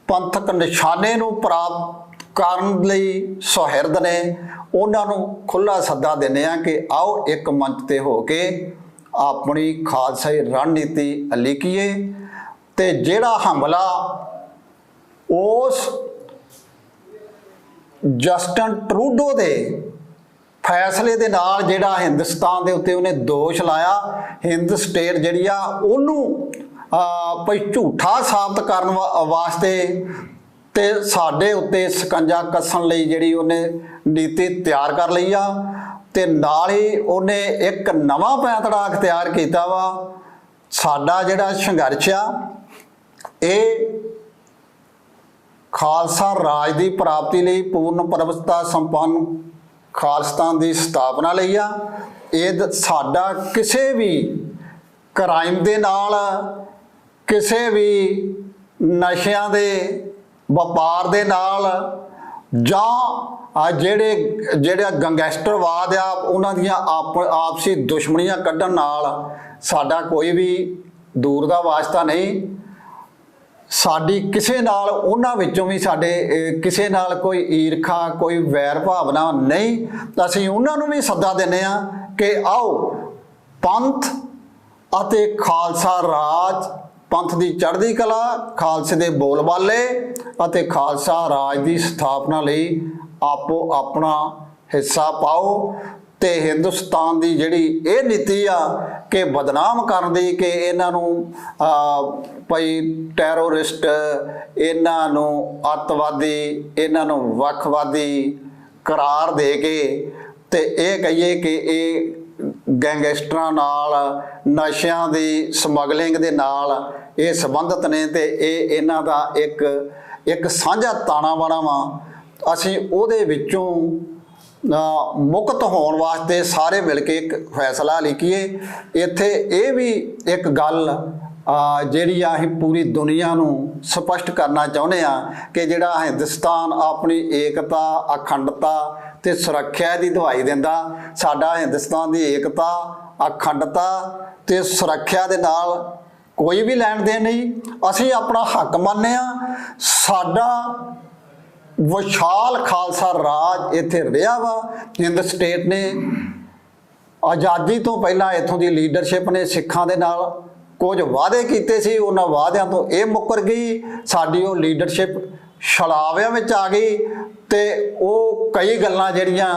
ਪੰਥਕ ਨਿਸ਼ਾਨੇ ਨੂੰ ਪ੍ਰਾਪਤ ਕਰਨ ਲਈ ਸੁਹਿਰਦ ਨੇ, ਉਹਨਾਂ ਨੂੰ ਖੁੱਲ੍ਹਾ ਸੱਦਾ ਦਿੰਦੇ ਹਾਂ ਕਿ ਆਓ ਇੱਕ ਮੰਚ ਤੇ ਹੋ ਕੇ ਆਪਣੀ ਖਾਲਸਾਈ ਰਣਨੀਤੀ ਲਿਖੀਏ ਤੇ ਜਿਹੜਾ ਹਮਲਾ ਉਸ ਜਸਟਨ ਟਰੂਡੋ ਦੇ ਫੈਸਲੇ ਦੇ ਨਾਲ ਜਿਹੜਾ ਹਿੰਦੁਸਤਾਨ ਦੇ ਉੱਤੇ ਉਹਨੇ ਦੋਸ਼ ਲਾਇਆ, ਹਿੰਦ ਸਟੇਟ ਜਿਹੜੀ ਆ ਉਹਨੂੰ ਭਈ ਝੂਠਾ ਸਾਬਤ ਕਰਨ ਵਾਸਤੇ ਤੇ ਸਾਡੇ ਉੱਤੇ ਸਕੰਜਾ ਕੱਸਣ ਲਈ ਜਿਹੜੀ ਉਹਨੇ ਨੀਤੀ ਤਿਆਰ ਕਰ ਲਈ ਆ ਤੇ ਨਾਲ ਹੀ ਉਹਨੇ ਇੱਕ ਨਵਾਂ ਪੈਂਤੜਾ ਅਖਤਿਆਰ ਕੀਤਾ ਵਾ। ਸਾਡਾ ਜਿਹੜਾ ਸੰਘਰਸ਼ ਆ ਇਹ ਖਾਲਸਾ ਰਾਜ ਦੀ ਪ੍ਰਾਪਤੀ ਲਈ, ਪੂਰਨ ਪ੍ਰਭੁਤਾ ਸੰਪੰਨ ਖਾਲਿਸਤਾਨ ਦੀ ਸਥਾਪਨਾ ਲਈ ਆ। ਇਹ ਸਾਡਾ ਕਿਸੇ ਵੀ ਕ੍ਰਾਈਮ ਦੇ ਨਾਲ, ਕਿਸੇ ਵੀ ਨਸ਼ਿਆਂ ਦੇ ਵਪਾਰ ਦੇ ਨਾਲ ਜਾਂ ਜਿਹੜੇ ਗੈਂਗਸਟਰਵਾਦ ਆ ਉਹਨਾਂ ਦੀਆਂ ਆਪਸੀ ਦੁਸ਼ਮਣੀਆਂ ਕੱਢਣ ਨਾਲ ਸਾਡਾ ਕੋਈ ਵੀ ਦੂਰ ਦਾ ਵਾਸਤਾ ਨਹੀਂ। ਸਾਡੀ ਕਿਸੇ ਨਾਲ ਉਹਨਾਂ ਵਿੱਚੋਂ ਵੀ ਸਾਡੇ ਕਿਸੇ ਨਾਲ ਕੋਈ ਈਰਖਾ, ਕੋਈ ਵੈਰ ਭਾਵਨਾ ਨਹੀਂ। ਅਸੀਂ ਉਹਨਾਂ ਨੂੰ ਵੀ ਸੱਦਾ ਦਿੰਦੇ ਹਾਂ ਕਿ ਆਓ ਪੰਥ ਅਤੇ ਖਾਲਸਾ ਰਾਜ, ਪੰਥ ਦੀ ਚੜ੍ਹਦੀ ਕਲਾ, ਖਾਲਸੇ ਦੇ ਬੋਲਬਾਲੇ ਅਤੇ ਖਾਲਸਾ ਰਾਜ ਦੀ ਸਥਾਪਨਾ ਲਈ ਆਪੋ ਆਪਣਾ ਹਿੱਸਾ ਪਾਓ ਤੇ ਹਿੰਦੁਸਤਾਨ ਦੀ ਜਿਹੜੀ ਇਹ ਨੀਤੀ ਆ ਕਿ ਬਦਨਾਮ ਕਰਨ ਦੀ, ਕਿ ਇਹਨਾਂ ਨੂੰ ਭਈ ਟੈਰੋਰਿਸਟ, ਇਹਨਾਂ ਨੂੰ ਅੱਤਵਾਦੀ, ਇਹਨਾਂ ਨੂੰ ਵੱਖਵਾਦੀ ਕਰਾਰ ਦੇ ਕੇ ਤੇ ਇਹ ਕਹੀਏ ਕਿ ਇਹ ਗੈਂਗਸਟਰਾਂ ਨਾਲ, ਨਸ਼ਿਆਂ ਦੀ ਸਮਗਲਿੰਗ ਦੇ ਨਾਲ ਇਹ ਸੰਬੰਧਿਤ ਨੇ ਤੇ ਇਹ ਇਹਨਾਂ ਦਾ ਇੱਕ ਸਾਂਝਾ ਤਾਣਾ ਬਾਣਾ ਵਾ। ਅਸੀਂ ਉਹਦੇ ਵਿੱਚੋਂ ਮੁਕਤ ਹੋਣ ਵਾਸਤੇ ਸਾਰੇ ਮਿਲ ਕੇ ਇੱਕ ਫੈਸਲਾ ਲਿਖੀਏ। ਇੱਥੇ ਇਹ ਵੀ ਇੱਕ ਗੱਲ ਜਿਹੜੀ ਅਸੀਂ ਪੂਰੀ ਦੁਨੀਆ ਨੂੰ ਸਪਸ਼ਟ ਕਰਨਾ ਚਾਹੁੰਦੇ ਹਾਂ ਕਿ ਜਿਹੜਾ ਹਿੰਦੁਸਤਾਨ ਆਪਣੀ ਏਕਤਾ, ਅਖੰਡਤਾ ਤੇ ਸੁਰੱਖਿਆ ਦੀ ਦਵਾਈ ਦਿੰਦਾ, ਸਾਡਾ ਹਿੰਦੁਸਤਾਨ ਦੀ ਏਕਤਾ, ਅਖੰਡਤਾ ਤੇ ਸੁਰੱਖਿਆ ਦੇ ਨਾਲ ਕੋਈ ਵੀ ਲੈਣ ਦੇਣ ਨਹੀਂ। ਅਸੀਂ ਆਪਣਾ ਹੱਕ ਮੰਨਦੇ ਹਾਂ। ਸਾਡਾ ਵਿਸ਼ਾਲ ਖਾਲਸਾ ਰਾਜ ਇੱਥੇ ਰਿਹਾ ਵਾ। ਹਿੰਦ ਸਟੇਟ ਨੇ ਆਜ਼ਾਦੀ ਤੋਂ ਪਹਿਲਾਂ ਇੱਥੋਂ ਦੀ ਲੀਡਰਸ਼ਿਪ ਨੇ ਸਿੱਖਾਂ ਦੇ ਨਾਲ ਕੁਝ ਵਾਅਦੇ ਕੀਤੇ ਸੀ, ਉਹਨਾਂ ਵਾਅਦਿਆਂ ਤੋਂ ਇਹ ਮੁੱਕਰ ਗਈ। ਸਾਡੀ ਉਹ ਲੀਡਰਸ਼ਿਪ ਛਲਾਵਿਆਂ ਵਿੱਚ ਆ ਗਈ ਤੇ ਉਹ ਕਈ ਗੱਲਾਂ ਜਿਹੜੀਆਂ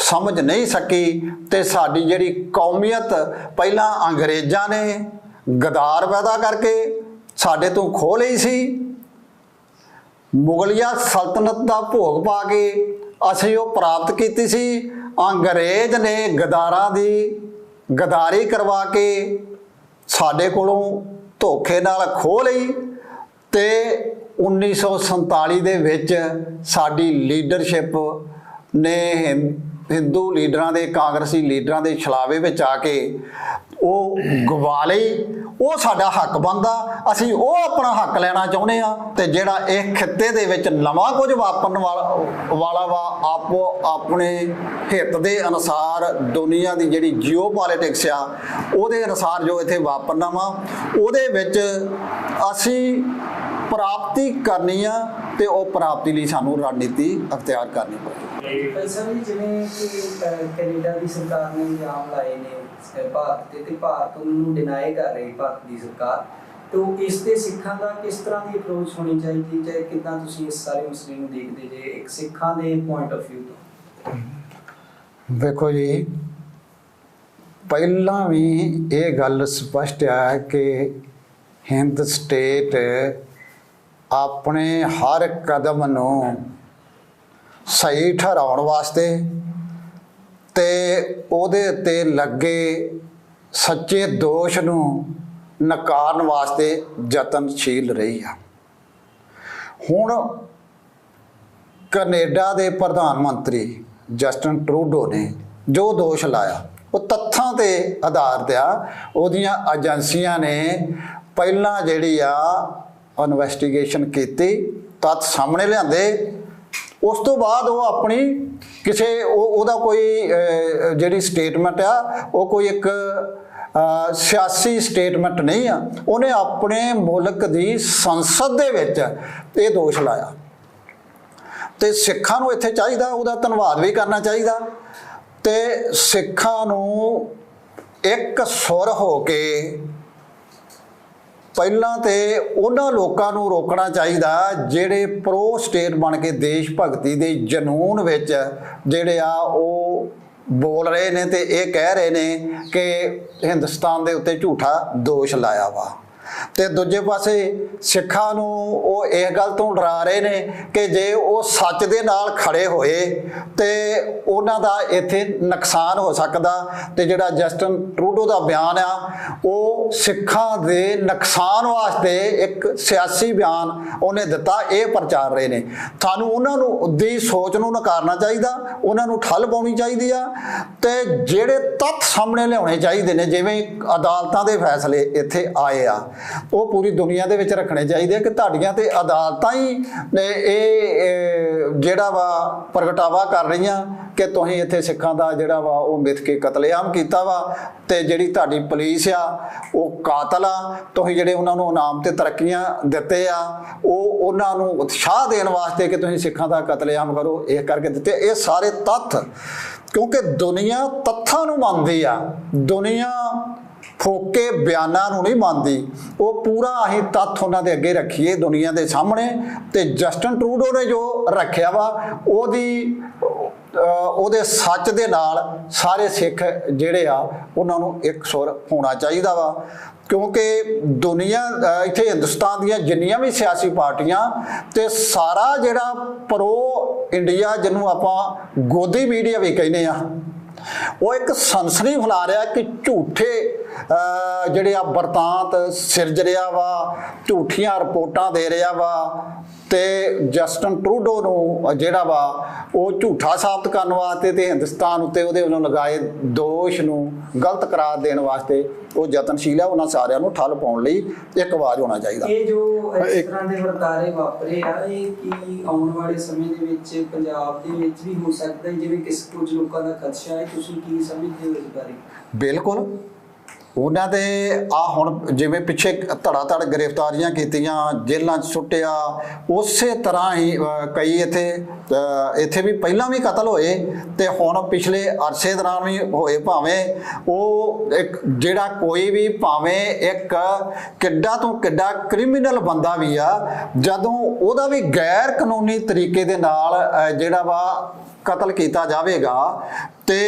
ਸਮਝ ਨਹੀਂ ਸਕੀ ਤੇ ਸਾਡੀ ਜਿਹੜੀ ਕੌਮੀਅਤ ਪਹਿਲਾਂ ਅੰਗਰੇਜ਼ਾਂ ਨੇ ਗਦਾਰ ਪੈਦਾ ਕਰਕੇ ਸਾਡੇ ਤੋਂ ਖੋਹ ਲਈ ਸੀ। ਮੁਗਲਿਆ ਸਲਤਨਤ ਦਾ ਭੋਗ ਪਾ ਕੇ ਅਸੀਂ ਉਹ ਪ੍ਰਾਪਤ ਕੀਤੀ ਸੀ। ਅੰਗਰੇਜ਼ ਨੇ ਗਦਾਰਾਂ ਦੀ ਗਦਾਰੀ ਕਰਵਾ ਕੇ ਸਾਡੇ ਕੋਲੋਂ ਧੋਖੇ ਨਾਲ ਖੋਹ ਲਈ ਤੇ 1947 ਦੇ ਵਿੱਚ ਸਾਡੀ ਲੀਡਰਸ਼ਿਪ ਨੇ ਹਿੰਦੂ ਲੀਡਰਾਂ ਦੇ, ਕਾਂਗਰਸੀ ਲੀਡਰਾਂ ਦੇ ਛਲਾਵੇ ਵਿੱਚ ਆ ਕੇ ਉਹ ਗਵਾ ਲਈ। ਉਹ ਸਾਡਾ ਹੱਕ ਬਣਦਾ, ਅਸੀਂ ਉਹ ਆਪਣਾ ਹੱਕ ਲੈਣਾ ਚਾਹੁੰਦੇ ਆ। ਤੇ ਜਿਹੜਾ ਇਹ ਖਿੱਤੇ ਦੇ ਵਿੱਚ ਨਵਾਂ ਕੁਝ ਵਾਪਰਨ ਵਾਲਾ ਵਾ, ਆਪੋ ਆਪਣੇ ਹਿੱਤ ਦੇ ਅਨੁਸਾਰ ਦੁਨੀਆ ਦੀ ਜਿਹੜੀ ਜੀਓਪੋਲਿਟਿਕਸ ਆ ਉਹਦੇ ਅਨੁਸਾਰ ਜੋ ਇੱਥੇ ਵਾਪਰਨਾ ਵਾ, ਉਹਦੇ ਵਿੱਚ ਅਸੀਂ ਪ੍ਰਾਪਤੀ ਕਰਨੀ ਆ ਤੇ ਉਹ ਪ੍ਰਾਪਤੀ ਲਈ ਸਾਨੂੰ ਰਣਨੀਤੀ ਅਖਤਿਆਰ ਕਰਨੀ ਪਵੇਗੀ। ਸਰ ਜੀ, ਜਿਵੇਂ ਕਿ ਕੈਨੇਡਾ ਦੀ ਸਰਕਾਰ ਨੇ ਇਲਜ਼ਾਮ ਲਾਏ ਨੇ ਭਾਰਤ ਤੇ ਭਾਰਤ ਨੂੰ ਡਿਨਾਈ ਕਰ ਰਹੀ ਭਾਰਤ ਦੀ ਸਰਕਾਰ, ਤੋਂ ਇਸ ਤੇ ਸਿੱਖਾਂ ਦਾ ਕਿਸ ਤਰ੍ਹਾਂ ਦੀ ਅਪਰੋਚ ਹੋਣੀ ਚਾਹੀਦੀ ਤੇ ਕਿੱਦਾਂ ਤੁਸੀਂ ਇਸ ਸਾਰੇ ਮਸਲੇ ਨੂੰ ਦੇਖਦੇ ਜੇ ਇੱਕ ਸਿੱਖਾਂ ਦੇ ਪੁਆਇੰਟ ਆਫ ਵਿਊ ਤੋਂ? ਵੇਖੋ ਜੀ, ਪਹਿਲਾਂ ਵੀ ਇਹ ਗੱਲ ਸਪਸ਼ਟ ਹੈ ਕਿ ਹਿੰਦ ਸਟੇਟ ਆਪਣੇ ਹਰ ਕਦਮ ਨੂੰ ਸਹੀ ਠਹਿਰਾਉਣ ਵਾਸਤੇ ਤੇ ਉਹਦੇ ਉੱਤੇ ਲੱਗੇ ਸੱਚੇ ਦੋਸ਼ ਨੂੰ ਨਕਾਰਨ ਵਾਸਤੇ ਯਤਨਸ਼ੀਲ ਰਹੀ ਆ। ਹੁਣ ਕੈਨੇਡਾ ਦੇ ਪ੍ਰਧਾਨ ਮੰਤਰੀ ਜਸਟਿਨ ਟਰੂਡੋ ਨੇ ਜੋ ਦੋਸ਼ ਲਾਇਆ ਉਹ ਤੱਥਾਂ ਤੇ ਆਧਾਰਿਤ ਆ। ਉਹਦੀਆਂ ਏਜੰਸੀਆਂ ਨੇ ਪਹਿਲਾਂ ਜਿਹੜੀ ਆ ਇਨਵੈਸਟੀਗੇਸ਼ਨ ਕੀਤੀ, ਤੱਥ ਸਾਹਮਣੇ ਲਿਆਂਦੇ, ਉਸ ਤੋਂ ਬਾਅਦ ਉਹ ਆਪਣੀ ਕਿਸੇ ਉਹਦਾ ਕੋਈ ਜਿਹੜੀ ਸਟੇਟਮੈਂਟ ਆ ਉਹ ਕੋਈ ਇੱਕ ਸਿਆਸੀ ਸਟੇਟਮੈਂਟ ਨਹੀਂ ਆ। ਉਹਨੇ ਆਪਣੇ ਮੁਲਕ ਦੀ ਸੰਸਦ ਦੇ ਵਿੱਚ ਇਹ ਦੋਸ਼ ਲਾਇਆ ਤੇ ਸਿੱਖਾਂ ਨੂੰ ਇੱਥੇ ਚਾਹੀਦਾ ਉਹਦਾ ਧੰਨਵਾਦ ਵੀ ਕਰਨਾ ਚਾਹੀਦਾ ਤੇ ਸਿੱਖਾਂ ਨੂੰ ਇੱਕ ਸੁਰ ਹੋ ਕੇ ਪਹਿਲਾਂ ਤੇ ਉਹਨਾਂ ਲੋਕਾਂ ਨੂੰ ਰੋਕਣਾ ਚਾਹੀਦਾ ਜਿਹੜੇ ਪ੍ਰੋ ਸਟੇਟ ਬਣ ਕੇ ਦੇਸ਼ ਭਗਤੀ ਦੇ ਜਨੂਨ ਵਿੱਚ ਜਿਹੜੇ ਆ ਉਹ ਬੋਲ ਰਹੇ ਨੇ ਤੇ ਇਹ ਕਹਿ ਰਹੇ ਨੇ ਕਿ ਹਿੰਦੁਸਤਾਨ ਦੇ ਉੱਤੇ ਝੂਠਾ ਦੋਸ਼ ਲਾਇਆ ਵਾ। ਤੇ ਦੂਜੇ ਪਾਸੇ ਸਿੱਖਾਂ ਨੂੰ ਉਹ ਇਸ ਗੱਲ ਤੋਂ ਡਰਾ ਰਹੇ ਨੇ ਕਿ ਜੇ ਉਹ ਸੱਚ ਦੇ ਨਾਲ ਖੜੇ ਹੋਏ ਤੇ ਉਹਨਾਂ ਦਾ ਇੱਥੇ ਨੁਕਸਾਨ ਹੋ ਸਕਦਾ। ਤੇ ਜਿਹੜਾ ਜਸਟਿਨ ਟਰੂਡੋ ਦਾ ਬਿਆਨ ਆ ਉਹ ਸਿੱਖਾਂ ਦੇ ਨੁਕਸਾਨ ਵਾਸਤੇ ਇੱਕ ਸਿਆਸੀ ਬਿਆਨ ਉਹਨੇ ਦਿੱਤਾ, ਇਹ ਪ੍ਰਚਾਰ ਰਹੇ ਨੇ। ਸਾਨੂੰ ਉਹਨਾਂ ਨੂੰ ਦੀ ਸੋਚ ਨੂੰ ਨਕਾਰਨਾ ਚਾਹੀਦਾ, ਉਹਨਾਂ ਨੂੰ ਠੱਲ ਪਾਉਣੀ ਚਾਹੀਦੀ ਆ ਤੇ ਜਿਹੜੇ ਤੱਥ ਸਾਹਮਣੇ ਲਿਆਉਣੇ ਚਾਹੀਦੇ ਨੇ, ਜਿਵੇਂ ਅਦਾਲਤਾਂ ਦੇ ਫੈਸਲੇ ਇੱਥੇ ਆਏ ਆ ਉਹ ਪੂਰੀ ਦੁਨੀਆ ਦੇ ਵਿੱਚ ਰੱਖਣੇ ਚਾਹੀਦੇ ਆ ਕਿ ਤੁਹਾਡੀਆਂ ਤੇ ਅਦਾਲਤਾਂ ਹੀ ਇਹ ਜਿਹੜਾ ਵਾ ਪ੍ਰਗਟਾਵਾ ਕਰ ਰਹੀਆਂ ਕਿ ਤੁਸੀਂ ਇੱਥੇ ਸਿੱਖਾਂ ਦਾ ਜਿਹੜਾ ਵਾ ਉਹ ਮਿੱਥ ਕੇ ਕਤਲੇਆਮ ਕੀਤਾ ਵਾ ਤੇ ਜਿਹੜੀ ਤੁਹਾਡੀ ਪੁਲਿਸ ਆ ਉਹ ਕਾਤਲ ਆ। ਤੁਸੀਂ ਜਿਹੜੇ ਉਹਨਾਂ ਨੂੰ ਇਨਾਮ ਤੇ ਤਰੱਕੀਆਂ ਦਿੱਤੇ ਆ ਉਹ ਉਹਨਾਂ ਨੂੰ ਉਤਸ਼ਾਹ ਦੇਣ ਵਾਸਤੇ ਕਿ ਤੁਸੀਂ ਸਿੱਖਾਂ ਦਾ ਕਤਲੇਆਮ ਕਰੋ, ਇਹ ਕਰਕੇ ਦਿੱਤੇ। ਇਹ ਸਾਰੇ ਤੱਥ, ਕਿਉਂਕਿ ਦੁਨੀਆ ਤੱਥਾਂ ਨੂੰ ਮੰਨਦੀ ਆ, ਦੁਨੀਆ ਫੋਕੇ ਬਿਆਨਾਂ ਨੂੰ ਨਹੀਂ ਮੰਨਦੀ। ਉਹ ਪੂਰਾ ਅਸੀਂ ਤੱਥ ਉਹਨਾਂ ਦੇ ਅੱਗੇ ਰੱਖੀਏ ਦੁਨੀਆ ਦੇ ਸਾਹਮਣੇ ਤੇ ਜਸਟਿਨ ਟਰੂਡੋ ਨੇ ਜੋ ਰੱਖਿਆ ਵਾ ਉਹਦੇ ਸੱਚ ਦੇ ਨਾਲ ਸਾਰੇ ਸਿੱਖ ਜਿਹੜੇ ਆ ਉਹਨਾਂ ਨੂੰ ਇੱਕ ਸੁਰ ਹੋਣਾ ਚਾਹੀਦਾ ਵਾ। ਕਿਉਂਕਿ ਦੁਨੀਆ ਇੱਥੇ ਹਿੰਦੁਸਤਾਨ ਦੀਆਂ ਜਿੰਨੀਆਂ ਵੀ ਸਿਆਸੀ ਪਾਰਟੀਆਂ ਤੇ ਸਾਰਾ ਜਿਹੜਾ ਪ੍ਰੋ ਇੰਡੀਆ ਜਿਹਨੂੰ ਆਪਾਂ ਗੋਦੀ ਮੀਡੀਆ ਵੀ ਕਹਿੰਦੇ ਆ ਉਹ ਇੱਕ ਸਨਸਨੀ ਫੈਲਾ ਰਿਹਾ ਕਿ ਝੂਠੇ ਜਿਹੜੇ ਆ ਬਰਤਾਂਤ ਸਿਰਜ ਰਿਹਾ ਵਾ, ਝੂਠੀਆਂ ਰਿਪੋਰਟਾਂ ਦੇ ਰਿਹਾ ਵਾ ਤੇ ਜਸਟਿਨ ਟਰੂਡੋ ਨੂੰ ਜਿਹੜਾ ਵਾ ਉਹ ਝੂਠਾ ਸਾਬਤ ਕਰਨ ਵਾਸਤੇ ਤੇ ਹਿੰਦੁਸਤਾਨ ਉੱਤੇ ਉਹਦੇ ਵੱਲੋਂ ਲਗਾਏ ਦੋਸ਼ ਨੂੰ ਗਲਤ ਕਰਾਰ ਦੇਣ ਵਾਸਤੇ ਉਹ ਯਤਨਸ਼ੀਲ ਹੈ। ਉਹਨਾਂ ਸਾਰਿਆਂ ਨੂੰ ਠੱਲ ਪਾਉਣ ਲਈ ਇੱਕ ਆਵਾਜ਼ ਹੋਣਾ ਚਾਹੀਦਾ। ਇਹ ਜੋ ਇਸ ਤਰ੍ਹਾਂ ਦੇ ਵਰਤਾਰੇ ਵਾਪਰੇ ਆ ਇਹ ਕੀ ਆਉਣ ਵਾਲੇ ਸਮੇਂ ਦੇ ਵਿੱਚ ਪੰਜਾਬ ਦੇ ਵਿੱਚ ਵੀ ਹੋ ਸਕਦਾ ਹੈ, ਜਿਵੇਂ ਕੁਝ ਲੋਕਾਂ ਦਾ ਖਦਸ਼ਾ ਹੈ, ਤੁਸੀਂ ਕੀ ਸਮਝਦੇ ਹੋ ਇਸ ਬਾਰੇ? ਬਿਲਕੁਲ, ਉਹਨਾਂ ਦੇ ਆ ਹੁਣ ਜਿਵੇਂ ਪਿੱਛੇ ਧੜਾ ਗ੍ਰਿਫਤਾਰੀਆਂ ਕੀਤੀਆਂ, ਜੇਲ੍ਹਾਂ 'ਚ ਸੁੱਟਿਆ, ਉਸੇ ਤਰ੍ਹਾਂ ਹੀ ਕਈ ਇੱਥੇ ਵੀ ਪਹਿਲਾਂ ਵੀ ਕਤਲ ਹੋਏ ਤੇ ਹੁਣ ਪਿਛਲੇ ਅਰਸੇ ਦੌਰਾਨ ਵੀ ਹੋਏ। ਭਾਵੇਂ ਉਹ ਇੱਕ ਜਿਹੜਾ ਕੋਈ ਵੀ ਭਾਵੇਂ ਇੱਕ ਕਿੱਡਾ ਤੋਂ ਕਿੱਡਾ ਕ੍ਰਿਮੀਨਲ ਬੰਦਾ ਵੀ ਆ, ਜਦੋਂ ਉਹਦਾ ਵੀ ਗੈਰ ਕਾਨੂੰਨੀ ਤਰੀਕੇ ਦੇ ਨਾਲ ਜਿਹੜਾ ਵਾ ਕਤਲ ਕੀਤਾ ਜਾਵੇਗਾ ਤੇ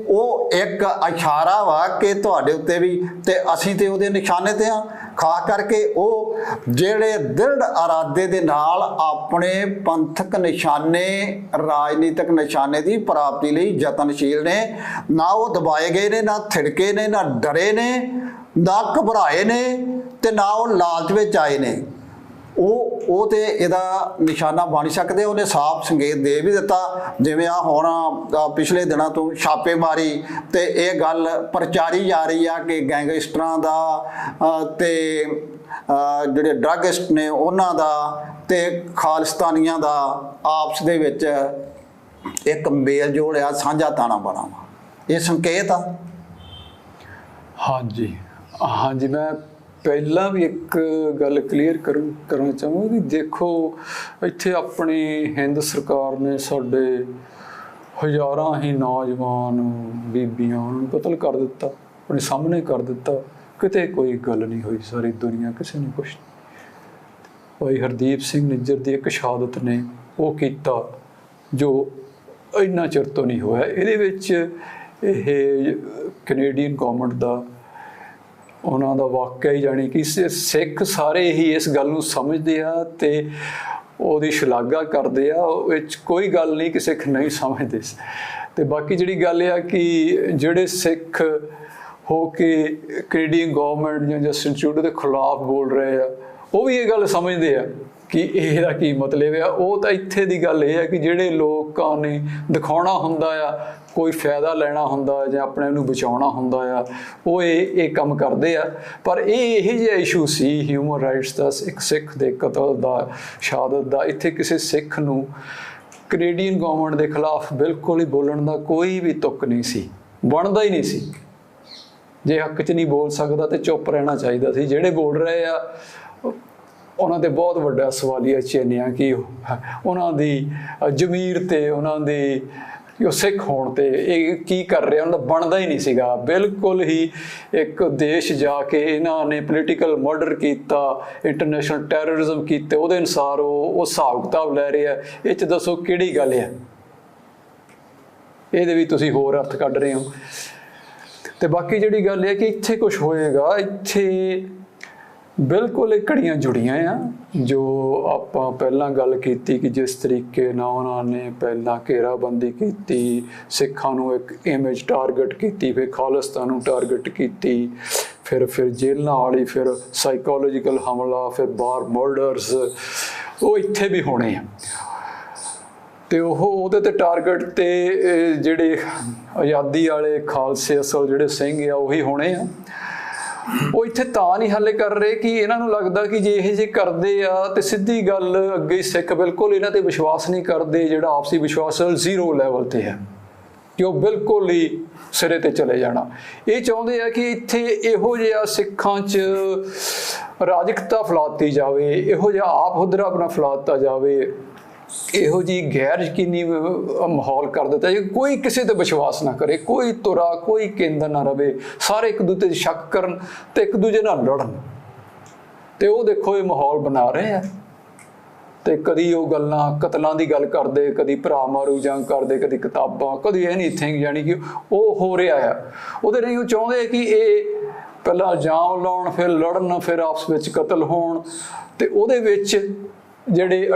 ਉਹ ਇੱਕ ਇਸ਼ਾਰਾ ਵਾ ਕਿ ਤੁਹਾਡੇ ਉੱਤੇ ਵੀ ਤੇ ਅਸੀਂ ਤੇ ਉਹਦੇ ਨਿਸ਼ਾਨੇ ਤੇ ਆ। ਖਾਸ ਕਰਕੇ ਉਹ ਜਿਹੜੇ ਦ੍ਰਿੜ ਇਰਾਦੇ ਦੇ ਨਾਲ ਆਪਣੇ ਪੰਥਕ ਨਿਸ਼ਾਨੇ, ਰਾਜਨੀਤਿਕ ਨਿਸ਼ਾਨੇ ਦੀ ਪ੍ਰਾਪਤੀ ਲਈ ਯਤਨਸ਼ੀਲ ਨੇ। ਨਾ ਉਹ ਦਬਾਏ ਗਏ ਨੇ, ਨਾ ਥਿੜਕੇ ਨੇ, ਨਾ ਡਰੇ ਨੇ, ਨਾ ਘਬਰਾਏ ਨੇ ਤੇ ਨਾ ਉਹ ਲਾਲਚ ਵਿੱਚ ਆਏ ਨੇ। ਉਹ ਤੇ ਇਹਦਾ ਨਿਸ਼ਾਨਾ ਬਣ ਸਕਦੇ। ਉਹਨੇ ਸਾਫ਼ ਸੰਕੇਤ ਦੇ ਵੀ ਦਿੱਤਾ, ਜਿਵੇਂ ਆ ਹੁਣ ਪਿਛਲੇ ਦਿਨਾਂ ਤੋਂ ਛਾਪੇਮਾਰੀ ਤੇ ਇਹ ਗੱਲ ਪ੍ਰਚਾਰੀ ਜਾ ਰਹੀ ਆ ਕਿ ਗੈਂਗਸਟਰਾਂ ਦਾ ਤੇ ਜਿਹੜੇ ਡਰੱਗਿਸਟ ਨੇ ਉਹਨਾਂ ਦਾ ਤੇ ਖਾਲਿਸਤਾਨੀਆਂ ਦਾ ਆਪਸ ਦੇ ਵਿੱਚ ਇੱਕ ਮੇਲ ਜੋਲ ਆ, ਸਾਂਝਾ ਤਾਣਾ ਬਾਣਾ ਵਾ। ਇਹ ਸੰਕੇਤ ਆ। ਹਾਂਜੀ ਹਾਂਜੀ, ਮੈਂ ਪਹਿਲਾਂ ਵੀ ਇੱਕ ਗੱਲ ਕਲੀਅਰ ਕਰਨਾ ਚਾਹਾਂਗਾ ਕਿ ਦੇਖੋ ਇੱਥੇ ਆਪਣੀ ਹਿੰਦ ਸਰਕਾਰ ਨੇ ਸਾਡੇ ਹਜ਼ਾਰਾਂ ਹੀ ਨੌਜਵਾਨ ਬੀਬੀਆਂ ਨੂੰ ਕਤਲ ਕਰ ਦਿੱਤਾ, ਆਪਣੇ ਸਾਹਮਣੇ ਕਰ ਦਿੱਤਾ, ਕਿਤੇ ਕੋਈ ਗੱਲ ਨਹੀਂ ਹੋਈ, ਸਾਰੀ ਦੁਨੀਆ ਕਿਸੇ ਨੇ ਕੁਛ ਨਹੀਂ। ਭਾਈ ਹਰਦੀਪ ਸਿੰਘ ਨਿੱਜਰ ਦੀ ਇੱਕ ਸ਼ਹਾਦਤ ਨੇ ਉਹ ਕੀਤਾ ਜੋ ਇੰਨਾ ਚਿਰ ਤੋਂ ਨਹੀਂ ਹੋਇਆ। ਇਹਦੇ ਵਿੱਚ ਇਹ ਕੈਨੇਡੀਅਨ ਗੌਰਮੈਂਟ ਦਾ ਉਹਨਾਂ ਦਾ ਵਾਕਿਆ ਹੀ, ਜਾਣੀ ਕਿ ਸਿੱਖ ਸਾਰੇ ਹੀ ਇਸ ਗੱਲ ਨੂੰ ਸਮਝਦੇ ਆ ਤੇ ਉਹਦੀ ਸ਼ਲਾਘਾ ਕਰਦੇ ਆ। ਉਹ ਵਿੱਚ ਕੋਈ ਗੱਲ ਨਹੀਂ ਕਿ ਸਿੱਖ ਨਹੀਂ ਸਮਝਦੇ। ਤੇ ਬਾਕੀ ਜਿਹੜੀ ਗੱਲ ਆ ਕਿ ਜਿਹੜੇ ਸਿੱਖ ਹੋ ਕੇ ਕੈਨੇਡੀਅਨ ਗੌਰਮੈਂਟ ਜਾਂ ਜਸਟਿਸ ਇੰਸਟੀਚਿਊਟ ਦੇ ਖਿਲਾਫ ਬੋਲ ਰਹੇ ਆ, ਉਹ ਵੀ ਇਹ ਗੱਲ ਸਮਝਦੇ ਆ ਕਿ ਇਹਦਾ ਕੀ ਮਤਲਬ ਆ। ਉਹ ਤਾਂ ਇੱਥੇ ਦੀ ਗੱਲ ਇਹ ਹੈ ਕਿ ਜਿਹੜੇ ਲੋਕਾਂ ਨੇ ਦਿਖਾਉਣਾ ਹੁੰਦਾ ਆ, ਕੋਈ ਫਾਇਦਾ ਲੈਣਾ ਹੁੰਦਾ ਜਾਂ ਆਪਣੇ ਨੂੰ ਬਚਾਉਣਾ ਹੁੰਦਾ ਆ, ਉਹ ਇਹ ਕੰਮ ਕਰਦੇ ਆ। ਪਰ ਇਹ ਜਿਹਾ ਇਸ਼ੂ ਸੀ ਹਿਊਮਨ ਰਾਈਟਸ ਦਾ, ਇੱਕ ਸਿੱਖ ਦੇ ਕਤਲ ਦਾ, ਸ਼ਹਾਦਤ ਦਾ। ਇੱਥੇ ਕਿਸੇ ਸਿੱਖ ਨੂੰ ਕੈਨੇਡੀਅਨ ਗੌਰਮੈਂਟ ਦੇ ਖਿਲਾਫ ਬਿਲਕੁਲ ਹੀ ਬੋਲਣ ਦਾ ਕੋਈ ਵੀ ਤੁੱਕ ਨਹੀਂ ਸੀ, ਬਣਦਾ ਹੀ ਨਹੀਂ ਸੀ। ਜੇ ਹੱਕ 'ਚ ਨਹੀਂ ਬੋਲ ਸਕਦਾ ਤੇ ਚੁੱਪ ਰਹਿਣਾ ਚਾਹੀਦਾ ਸੀ। ਜਿਹੜੇ ਬੋਲ ਰਹੇ ਆ ਉਹਨਾਂ 'ਤੇ ਬਹੁਤ ਵੱਡਾ ਸਵਾਲੀਆ ਚਿੰਨ੍ਹ ਆ ਕਿ ਉਹਨਾਂ ਦੀ ਜ਼ਮੀਰ ਤੇ ਉਹਨਾਂ ਦੀ ਉਹ ਸਿੱਖ ਹੋਣ ਤੇ ਇਹ ਕੀ ਕਰ ਰਿਹਾ, ਉਹਨਾਂ ਦਾ ਬਣਦਾ ਹੀ ਨਹੀਂ ਸੀਗਾ। ਬਿਲਕੁਲ ਹੀ ਇੱਕ ਦੇਸ਼ ਜਾ ਕੇ ਇਹਨਾਂ ਨੇ ਪੋਲੀਟੀਕਲ ਮਰਡਰ ਕੀਤਾ, ਇੰਟਰਨੈਸ਼ਨਲ ਟੈਰਰਿਜ਼ਮ ਕੀਤੇ, ਉਹਦੇ ਅਨੁਸਾਰ ਉਹ ਹਿਸਾਬ ਕਿਤਾਬ ਲੈ ਰਹੇ ਆ। ਇਹ 'ਚ ਦੱਸੋ ਕਿਹੜੀ ਗੱਲ ਆ? ਇਹਦੇ ਵੀ ਤੁਸੀਂ ਹੋਰ ਅਰਥ ਕੱਢ ਰਹੇ ਹੋ। ਤੇ ਬਾਕੀ ਜਿਹੜੀ ਗੱਲ ਹੈ ਕਿ ਇੱਥੇ ਕੁਝ ਹੋਏਗਾ, ਇੱਥੇ ਬਿਲਕੁਲ ਇਹ ਘੜੀਆਂ ਜੁੜੀਆਂ ਆ। ਜੋ ਆਪਾਂ ਪਹਿਲਾਂ ਗੱਲ ਕੀਤੀ ਕਿ ਜਿਸ ਤਰੀਕੇ ਨਾਲ ਉਹਨਾਂ ਨੇ ਪਹਿਲਾਂ ਘੇਰਾਬੰਦੀ ਕੀਤੀ, ਸਿੱਖਾਂ ਨੂੰ ਇੱਕ ਇਮੇਜ ਟਾਰਗੇਟ ਕੀਤੀ, ਫਿਰ ਖਾਲਿਸਤਾਨ ਨੂੰ ਟਾਰਗੇਟ ਕੀਤੀ, ਫਿਰ ਜੇਲ੍ਹਾਂ ਵਾਲੀ, ਫਿਰ ਸਾਈਕੋਲੋਜੀਕਲ ਹਮਲਾ, ਫਿਰ ਬਾਰ ਮਰਡਰਸ, ਉਹ ਇੱਥੇ ਵੀ ਹੋਣੇ ਆ। ਤੇ ਉਹਦੇ ਤੇ ਟਾਰਗੇਟ ਤੇ ਜਿਹੜੇ ਆਜ਼ਾਦੀ ਵਾਲੇ ਖਾਲਸੇ ਅਸਲ ਜਿਹੜੇ ਸਿੰਘ ਆ ਉਹੀ ਹੋਣੇ ਆ। ਉਹ ਇੱਥੇ ਤਾਂ ਨਹੀਂ ਹੱਲੇ ਕਰ ਰਹੇ ਕਿ ਇਹਨਾਂ ਨੂੰ ਲੱਗਦਾ ਕਿ ਜੇ ਇਹ ਜੇ ਕਰਦੇ ਆ ਤੇ ਸਿੱਧੀ ਗੱਲ ਅੱਗੇ ਸਿੱਖ ਬਿਲਕੁਲ ਇਹਨਾਂ ਤੇ ਵਿਸ਼ਵਾਸ ਨਹੀਂ ਕਰਦੇ, ਜਿਹੜਾ ਆਪਸੀ ਵਿਸ਼ਵਾਸ 0 ਲੈਵਲ ਤੇ ਹੈ, ਕਿ ਉਹ ਬਿਲਕੁਲ ਹੀ ਸਿਰੇ ਤੇ ਚਲੇ ਜਾਣਾ। ਇਹ ਚਾਹੁੰਦੇ ਆ ਕਿ ਇੱਥੇ ਇਹੋ ਜਿਹਾ ਸਿੱਖਾਂ 'ਚ ਰਾਜਕਤਾ ਫੈਲਾਤੀ ਜਾਵੇ, ਇਹੋ ਜਿਹਾ ਆਪ ਹੁਦਰਾ ਆਪਣਾ ਫੈਲਾਤਾ ਜਾਵੇ, ਇਹੋ ਜਿਹੀ ਗੈਰ ਯਕੀਨੀ ਮਾਹੌਲ ਕਰ ਦਿੱਤਾ ਜੇ ਕੋਈ ਕਿਸੇ ਤੇ ਵਿਸ਼ਵਾਸ ਨਾ ਕਰੇ, ਕੋਈ ਤੁਰਾ ਕੋਈ ਕੇਂਦਰ ਨਾ ਰਵੇ, ਸਾਰੇ ਇੱਕ ਦੂਜੇ 'ਤੇ ਸ਼ੱਕ ਕਰਨ ਤੇ ਇੱਕ ਦੂਜੇ ਨਾਲ ਲੜਨ। ਤੇ ਉਹ ਦੇਖੋ ਇਹ ਮਾਹੌਲ ਬਣਾ ਰਹੇ ਆ। ਤੇ ਕਦੀ ਉਹ ਗੱਲਾਂ ਕਤਲਾਂ ਦੀ ਗੱਲ ਕਰਦੇ, ਕਦੀ ਭਰਾ ਮਾਰੂ ਜੰਗ ਕਰਦੇ, ਕਦੀ ਕਿਤਾਬਾਂ, ਕਦੀ ਐਨੀਥਿੰਗ, ਜਾਣੀ ਕਿ ਉਹ ਹੋ ਰਿਹਾ ਆ। ਉਹਦੇ ਲਈ ਉਹ ਚਾਹੁੰਦੇ ਕਿ ਇਹ ਪਹਿਲਾਂ ਇਲਜ਼ਾਮ ਲਾਉਣ, ਫਿਰ ਲੜਨ, ਫਿਰ ਆਪਸ ਵਿੱਚ ਕਤਲ ਹੋਣ, ਤੇ ਉਹਦੇ ਵਿੱਚ ਜਿਹੜੇ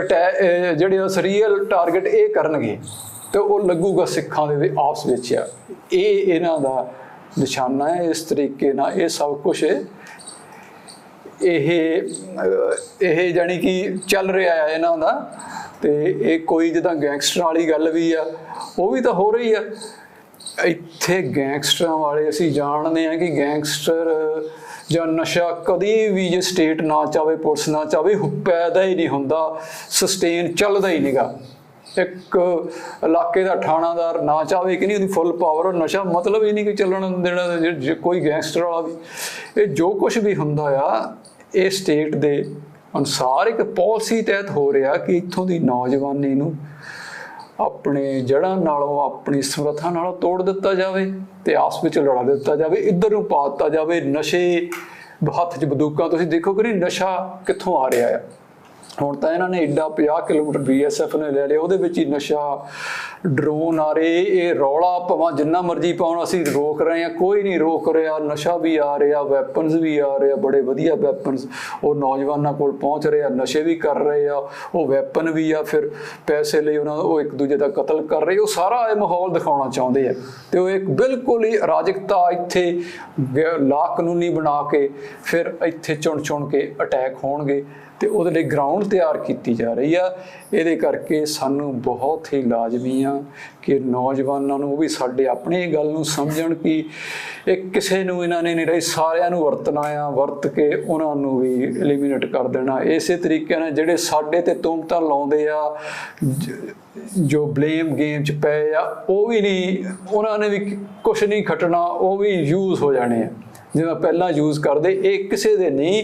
ਰੀਅਲ ਟਾਰਗੇਟ ਇਹ ਕਰਨਗੇ ਤੇ ਉਹ ਲੱਗੂਗਾ ਸਿੱਖਾਂ ਦੇ ਆਪਸ ਵਿੱਚ ਆ। ਇਹ ਇਹਨਾਂ ਦਾ ਨਿਸ਼ਾਨਾ ਹੈ। ਇਸ ਤਰੀਕੇ ਨਾਲ ਇਹ ਸਭ ਕੁਛ ਇਹ ਜਾਣੀ ਕਿ ਚੱਲ ਰਿਹਾ ਹੈ ਇਹਨਾਂ ਦਾ। ਤੇ ਇਹ ਕੋਈ ਜਿੱਦਾਂ ਗੈਂਗਸਟਰਾਂ ਵਾਲੀ ਗੱਲ ਵੀ ਆ, ਉਹ ਵੀ ਤਾਂ ਹੋ ਰਹੀ ਆ। ਇੱਥੇ ਗੈਂਗਸਟਰਾਂ ਵਾਲੇ ਅਸੀਂ ਜਾਣਦੇ ਹਾਂ ਕਿ ਗੈਂਗਸਟਰ ਜਾਂ ਨਸ਼ਾ ਕਦੀ ਵੀ ਜੇ ਸਟੇਟ ਨਾ ਚਾਹੇ, ਪੁਲਿਸ ਨਾ ਚਾਹੇ, ਪੈਦਾ ਹੀ ਨਹੀਂ ਹੁੰਦਾ, ਸਸਟੇਨ ਚੱਲਦਾ ਹੀ ਨਹੀਂਗਾ। ਇੱਕ ਇਲਾਕੇ ਦਾ ਥਾਣਾਦਾਰ ਨਾ ਚਾਹੇ ਕਿ ਨਹੀਂ, ਉਹਦੀ ਫੁੱਲ ਪਾਵਰ, ਨਸ਼ਾ ਮਤਲਬ ਹੀ ਨਹੀਂ ਕਿ ਚੱਲਣ ਦੇਣਾ। ਕੋਈ ਗੈਂਗਸਟਰ ਵਾਲਾ ਵੀ ਇਹ ਜੋ ਕੁਛ ਵੀ ਹੁੰਦਾ ਆ, ਇਹ ਸਟੇਟ ਦੇ ਅਨੁਸਾਰ ਇੱਕ ਪਾਲਿਸੀ ਤਹਿਤ ਹੋ ਰਿਹਾ ਕਿ ਇੱਥੋਂ ਦੀ ਨੌਜਵਾਨੀ ਨੂੰ ਆਪਣੇ ਜੜ੍ਹਾਂ ਨਾਲੋਂ, ਆਪਣੀ ਸਮਰੱਥਾ ਨਾਲੋਂ ਤੋੜ ਦਿੱਤਾ ਜਾਵੇ ਤੇ ਆਪਸ ਵਿੱਚ ਲੜਾ ਦਿੱਤਾ ਜਾਵੇ, ਇੱਧਰ ਨੂੰ ਪਾ ਦਿੱਤਾ ਜਾਵੇ। ਨਸ਼ੇ ਹੱਥ 'ਚ ਬੰਦੂਕਾਂ, ਤੁਸੀਂ ਦੇਖੋ ਕਿ ਨਸ਼ਾ ਕਿੱਥੋਂ ਆ ਰਿਹਾ ਆ। ਹੁਣ ਤਾਂ ਇਹਨਾਂ ਨੇ ਏਡਾ 50 ਕਿਲੋਮੀਟਰ BSF ਨੇ ਲੈ ਲਿਆ, ਉਹਦੇ ਵਿੱਚ ਹੀ ਨਸ਼ਾ, ਡਰੋਨ ਆ ਰਹੇ। ਇਹ ਰੌਲਾ ਭਾਵੇਂ ਜਿੰਨਾ ਮਰਜ਼ੀ ਪਾਉਣ, ਅਸੀਂ ਰੋਕ ਰਹੇ ਹਾਂ, ਕੋਈ ਨਹੀਂ ਰੋਕ ਰਿਹਾ। ਨਸ਼ਾ ਵੀ ਆ ਰਿਹਾ, ਵੈਪਨਸ ਵੀ ਆ ਰਹੇ ਆ, ਬੜੇ ਵਧੀਆ ਵੈਪਨਸ ਉਹ ਨੌਜਵਾਨਾਂ ਕੋਲ ਪਹੁੰਚ ਰਹੇ ਆ, ਨਸ਼ੇ ਵੀ ਕਰ ਰਹੇ ਆ, ਉਹ ਵੈਪਨ ਵੀ ਆ, ਫਿਰ ਪੈਸੇ ਲਈ ਉਹ ਇੱਕ ਦੂਜੇ ਦਾ ਕਤਲ ਕਰ ਰਹੇ। ਉਹ ਸਾਰਾ ਇਹ ਮਾਹੌਲ ਦਿਖਾਉਣਾ ਚਾਹੁੰਦੇ ਆ। ਤੇ ਉਹ ਇੱਕ ਬਿਲਕੁਲ ਹੀ ਅਰਾਜਕਤਾ ਇੱਥੇ ਲਾ ਕਾਨੂੰਨੀ ਬਣਾ ਕੇ ਫਿਰ ਇੱਥੇ ਚੁਣ ਕੇ ਅਟੈਕ ਹੋਣਗੇ। ਤੇ ਉਹਦੇ ਲਈ ਗਰਾਊਂਡ ਤਿਆਰ ਕੀਤੀ ਜਾ ਰਹੀ ਆ। ਇਹਦੇ ਕਰਕੇ ਸਾਨੂੰ ਬਹੁਤ ਹੀ ਲਾਜ਼ਮੀ ਆ ਕਿ ਨੌਜਵਾਨਾਂ ਨੂੰ, ਉਹ ਵੀ ਸਾਡੇ ਆਪਣੀ ਗੱਲ ਨੂੰ ਸਮਝਣ ਕਿ ਇਹ ਕਿਸੇ ਨੂੰ ਇਹਨਾਂ ਨੇ ਨਹੀਂ ਰਹੀ, ਸਾਰਿਆਂ ਨੂੰ ਵਰਤਣਾ ਆ, ਵਰਤ ਕੇ ਉਹਨਾਂ ਨੂੰ ਵੀ ਐਲੀਮੀਨੇਟ ਕਰ ਦੇਣਾ। ਇਸੇ ਤਰੀਕੇ ਨਾਲ ਜਿਹੜੇ ਸਾਡੇ ਤੇ ਤੁਹਮਤਾਂ ਲਾਉਂਦੇ ਆ, ਜੋ ਬਲੇਮ ਗੇਮ 'ਚ ਪਏ ਆ, ਉਹ ਵੀ ਨਹੀਂ, ਉਹਨਾਂ ਨੇ ਵੀ ਕੁਛ ਨਹੀਂ ਖਟਣਾ, ਉਹ ਵੀ ਯੂਜ਼ ਹੋ ਜਾਣੇ ਆ ਜਿਵੇਂ ਪਹਿਲਾਂ ਯੂਜ਼ ਕਰਦੇ। ਇਹ ਕਿਸੇ ਦੇ ਨਹੀਂ,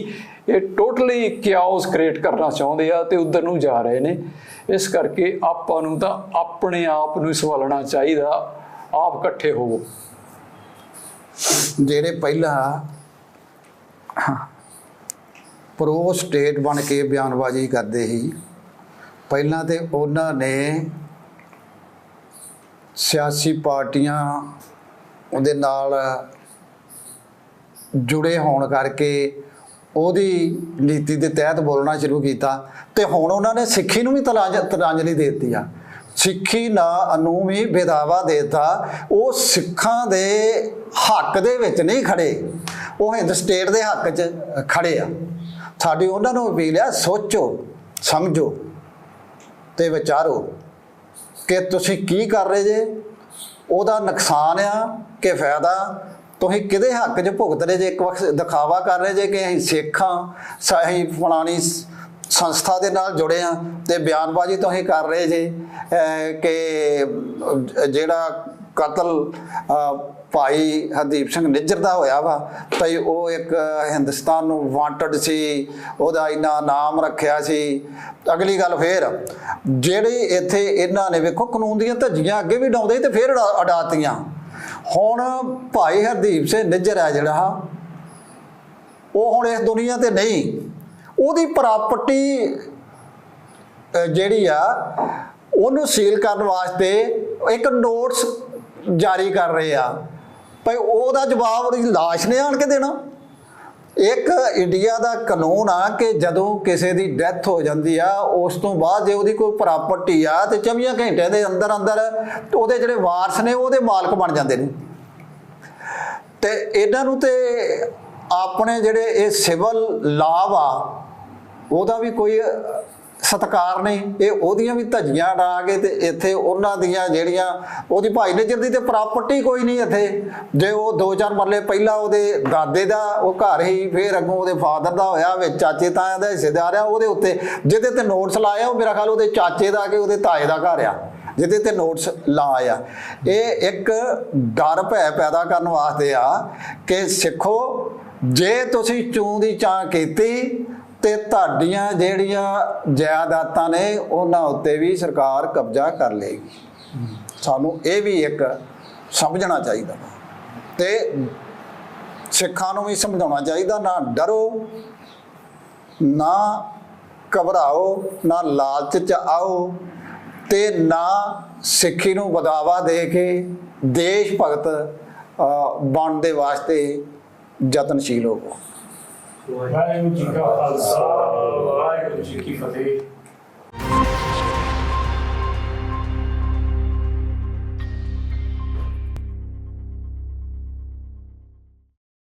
ਇਹ ਟੋਟਲੀ ਕਿਆਓਸ ਕ੍ਰੀਏਟ ਕਰਨਾ ਚਾਹੁੰਦੇ ਆ ਤੇ ਉਧਰ ਨੂੰ ਜਾ ਰਹੇ ਨੇ। ਇਸ ਕਰਕੇ ਆਪਾਂ ਨੂੰ ਤਾਂ ਆਪਣੇ ਆਪ ਨੂੰ ਸੰਭਾਲਣਾ ਚਾਹੀਦਾ, ਆਪ ਇਕੱਠੇ ਹੋਵੋ। ਜਿਹੜੇ ਪਹਿਲਾਂ ਪ੍ਰੋ ਸਟੇਟ ਬਣ ਕੇ ਬਿਆਨਬਾਜ਼ੀ ਕਰਦੇ ਸੀ, ਪਹਿਲਾਂ ਤੇ ਉਹਨਾਂ ਨੇ ਸਿਆਸੀ ਪਾਰਟੀਆਂ ਉਹਦੇ ਨਾਲ ਜੁੜੇ ਹੋਣ ਕਰਕੇ ਉਹਦੀ ਨੀਤੀ ਦੇ ਤਹਿਤ ਬੋਲਣਾ ਸ਼ੁਰੂ ਕੀਤਾ, ਤੇ ਹੁਣ ਉਹਨਾਂ ਨੇ ਸਿੱਖੀ ਨੂੰ ਵੀ ਤਰਾਂਜਲੀ ਦੇ ਦਿੱਤੀ ਆ। ਸਿੱਖੀ ਨੂੰ ਵੀ ਬੇਦਾਵਾ ਦੇ ਦਿੱਤਾ। ਉਹ ਸਿੱਖਾਂ ਦੇ ਹੱਕ ਦੇ ਵਿੱਚ ਨਹੀਂ ਖੜੇ, ਉਹ ਹਿੰਦ ਸਟੇਟ ਦੇ ਹੱਕ 'ਚ ਖੜੇ ਆ। ਸਾਡੀ ਉਹਨਾਂ ਨੂੰ ਅਪੀਲ ਆ, ਸੋਚੋ ਸਮਝੋ ਤੇ ਵਿਚਾਰੋ ਕਿ ਤੁਸੀਂ ਕੀ ਕਰ ਰਹੇ ਜੇ, ਉਹਦਾ ਨੁਕਸਾਨ ਆ ਕਿ ਫਾਇਦਾ। ਤੁਸੀਂ ਕਿਹਦੇ ਹੱਕ 'ਚ ਭੁਗਤ ਰਹੇ ਜੇ? ਇੱਕ ਵਕਤ ਦਿਖਾਵਾ ਕਰ ਰਹੇ ਜੇ ਕਿ ਅਸੀਂ ਸਿੱਖ ਹਾਂ, ਅਸੀਂ ਫਲਾਣੀ ਸੰਸਥਾ ਦੇ ਨਾਲ ਜੁੜੇ ਹਾਂ, ਤੇ ਬਿਆਨਬਾਜ਼ੀ ਤੁਸੀਂ ਕਰ ਰਹੇ ਜੇ ਕਿ ਜਿਹੜਾ ਕਤਲ ਭਾਈ ਹਰਦੀਪ ਸਿੰਘ ਨਿੱਜਰ ਦਾ ਹੋਇਆ ਵਾ, ਤਾਂ ਉਹ ਇੱਕ ਹਿੰਦੁਸਤਾਨ ਨੂੰ ਵਾਂਟਡ ਸੀ, ਉਹਦਾ ਇੰਨਾ ਨਾਮ ਰੱਖਿਆ ਸੀ। ਅਗਲੀ ਗੱਲ ਫੇਰ ਜਿਹੜੀ ਇੱਥੇ ਇਹਨਾਂ ਨੇ ਵੇਖੋ ਕਾਨੂੰਨ ਦੀਆਂ ਧੱਜੀਆਂ ਅੱਗੇ ਵੀ ਡਾਉਂਦੇ ਤੇ ਫੇਰ ਅਡਾਤੀਆਂ। ਹੁਣ ਭਾਈ ਹਰਦੀਪ ਸਿੰਘ ਨਿੱਜਰ ਹੈ ਜਿਹੜਾ, ਉਹ ਹੁਣ ਇਸ ਦੁਨੀਆ ਤੇ ਨਹੀਂ, ਉਹਦੀ ਪ੍ਰਾਪਰਟੀ ਜਿਹੜੀ ਆ ਉਹਨੂੰ ਸੀਲ ਕਰਨ ਵਾਸਤੇ ਇੱਕ ਨੋਟਿਸ ਜਾਰੀ ਕਰ ਰਹੇ ਆ, ਭਾਈ ਉਹਦਾ ਜਵਾਬ ਉਹਦੀ ਲਾਸ਼ ਨੇ ਆਣ ਕੇ ਦੇਣਾ। ਇੱਕ ਇੰਡੀਆ ਦਾ ਕਾਨੂੰਨ ਆ ਕਿ ਜਦੋਂ ਕਿਸੇ ਦੀ ਡੈਥ ਹੋ ਜਾਂਦੀ ਆ, ਉਸ ਤੋਂ ਬਾਅਦ ਜੇ ਉਹਦੀ ਕੋਈ ਪ੍ਰਾਪਰਟੀ ਆ ਤੇ 24 ਘੰਟਿਆਂ ਦੇ ਅੰਦਰ ਅੰਦਰ ਉਹਦੇ ਜਿਹੜੇ ਵਾਰਸ ਨੇ ਉਹਦੇ ਮਾਲਕ ਬਣ ਜਾਂਦੇ ਨੇ। ਤੇ ਇਹਨਾਂ ਨੂੰ ਤੇ ਆਪਣੇ ਜਿਹੜੇ ਇਹ ਸਿਵਲ ਲਾਅ ਵਾ ਉਹਦਾ ਵੀ ਕੋਈ ਸਤਿਕਾਰ ਨਹੀਂ। ਇਹ ਉਹਦੀਆਂ ਵੀ ਧੱਜੀਆਂ ਡਾ ਕੇ ਤੇ ਇੱਥੇ ਉਹਨਾਂ ਦੀਆਂ ਜਿਹੜੀਆਂ ਉਹਦੀ ਭਾਈ ਨਿੱਜਰ ਦੀ ਤੇ ਪ੍ਰਾਪਰਟੀ ਕੋਈ ਨਹੀਂ ਇੱਥੇ। ਜੇ ਉਹ 2-4 ਮਰਲੇ ਪਹਿਲਾਂ ਉਹਦੇ ਦਾਦੇ ਦਾ ਉਹ ਘਰ ਹੀ, ਫਿਰ ਅੱਗੋਂ ਉਹਦੇ ਫਾਦਰ ਦਾ ਹੋਇਆ, ਵਿੱਚ ਚਾਚੇ ਤਾਇਆਂ ਦਾ ਹਿੱਸੇਦਾਰ ਆ, ਉਹਦੇ ਉੱਤੇ ਜਿਹਦੇ ਤੇ ਨੋਟਿਸ ਲਾਇਆ ਉਹ ਮੇਰਾ ਖਿਆਲ ਉਹਦੇ ਚਾਚੇ ਦਾ ਕਿ ਉਹਦੇ ਤਾਏ ਦਾ ਘਰ ਆ ਜਿਹਦੇ ਤੇ ਨੋਟਿਸ ਲਾਇਆ। ਇਹ ਇੱਕ ਡਰ ਭੈ ਪੈਦਾ ਕਰਨ ਵਾਸਤੇ ਆ ਕਿ ਸਿੱਖੋ, ਜੇ ਤੁਸੀਂ ਚੂੰ ਦੀ ਚਾਂ ਕੀਤੀ ਤੇ ਤੁਹਾਡੀਆਂ ਜਿਹੜੀਆਂ ਜਾਇਦਾਦਾਂ ਨੇ ਉਹਨਾਂ ਉੱਤੇ ਵੀ ਸਰਕਾਰ ਕਬਜ਼ਾ ਕਰ ਲਏਗੀ। ਸਾਨੂੰ ਇਹ ਵੀ ਇੱਕ ਸਮਝਣਾ ਚਾਹੀਦਾ ਤੇ ਸਿੱਖਾਂ ਨੂੰ ਵੀ ਸਮਝਾਉਣਾ ਚਾਹੀਦਾ। ਨਾ ਡਰੋ, ਨਾ ਘਬਰਾਓ, ਨਾ ਲਾਲਚ 'ਚ ਆਓ ਤੇ ਨਾ ਸਿੱਖੀ ਨੂੰ ਵਧਾਵਾ ਦੇ ਕੇ ਦੇਸ਼ ਭਗਤ ਬਣਨ ਦੇ ਵਾਸਤੇ ਯਤਨਸ਼ੀਲ ਹੋਵੋ। ਵਾਹਿਗੁਰੂ ਜੀ ਕਾ ਖਾਲਸਾ, ਵਾਹਿਗੁਰੂ ਜੀ ਕੀ ਫਤਿਹ।